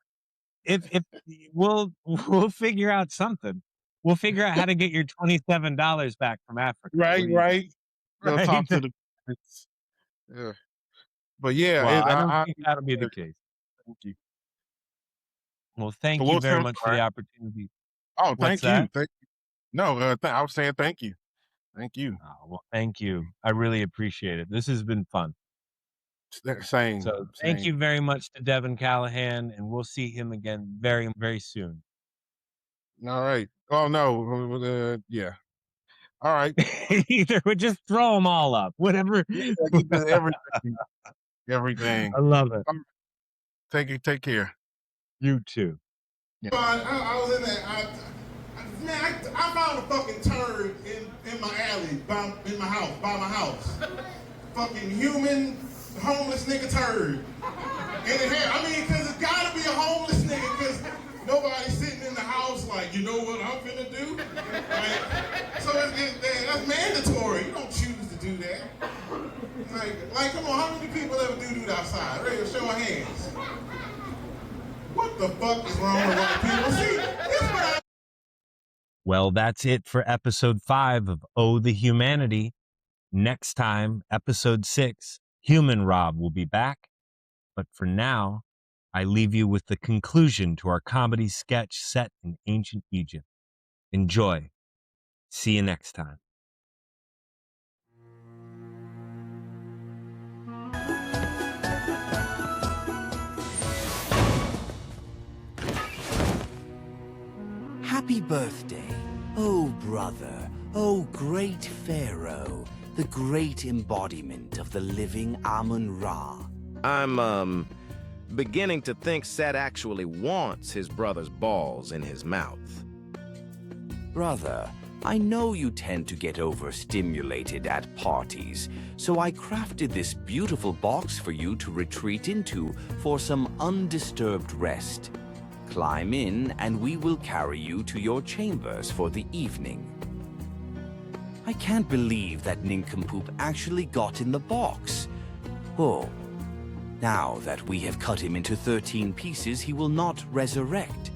if we'll figure out something. We'll figure out how to get your $27 back from Africa. What Right, do you think? right. Go Right. talk to the. Yeah. But yeah, Well, I don't I think that'll be the case. thank you. Well, So thank you we'll very I'm much for sorry. the opportunity. Oh, What's thank you. that? No, I was saying thank you. Thank you. Oh, well, thank you. I really appreciate it. This has been fun. Same, So thank same. you very much to Devin Callahan, and we'll see him again very, very soon. All right. Oh no. Yeah. All right. Either we just throw them all up, whatever. Yeah, you did everything. Everything. I love it. Take care. You too. I was in there. I found a fucking turd in my alley, in my house, by my house. Fucking human, homeless nigga turd. And it had, because it's gotta be a homeless nigga, because nobody's sitting in the house like, you know what I'm finna do? Like, so that's mandatory. You don't choose to do that. Like, come on, how many people ever do outside? Ready to show my hands. What the fuck is wrong with white people? See, this what I... Well, that's it for episode 5 of Oh, the Humanity. Next time, episode 6, Human Rob will be back. But for now, I leave you with the conclusion to our comedy sketch set in ancient Egypt. Enjoy. See you next time. Happy birthday, oh brother, oh great pharaoh, the great embodiment of the living Amun-Ra. I'm, beginning to think Set actually wants his brother's balls in his mouth. Brother, I know you tend to get overstimulated at parties, so I crafted this beautiful box for you to retreat into for some undisturbed rest. Climb in and we will carry you to your chambers for the evening. I can't believe that nincompoop actually got in the box. Oh, now that we have cut him into 13 pieces, he will not resurrect.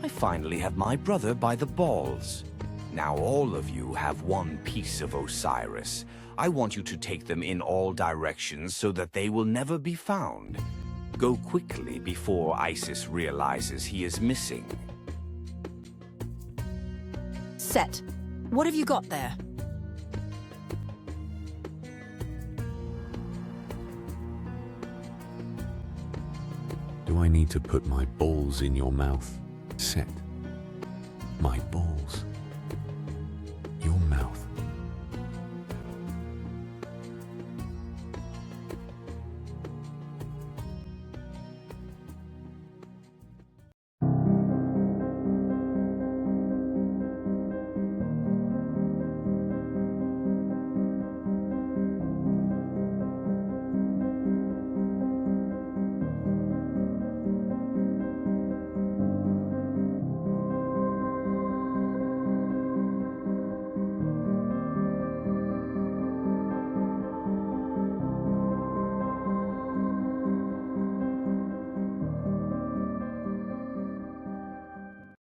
I finally have my brother by the balls. Now all of you have one piece of Osiris. I want you to take them in all directions so that they will never be found. Go quickly before Isis realizes he is missing. Set, what have you got there? Do I need to put my balls in your mouth? Set. My balls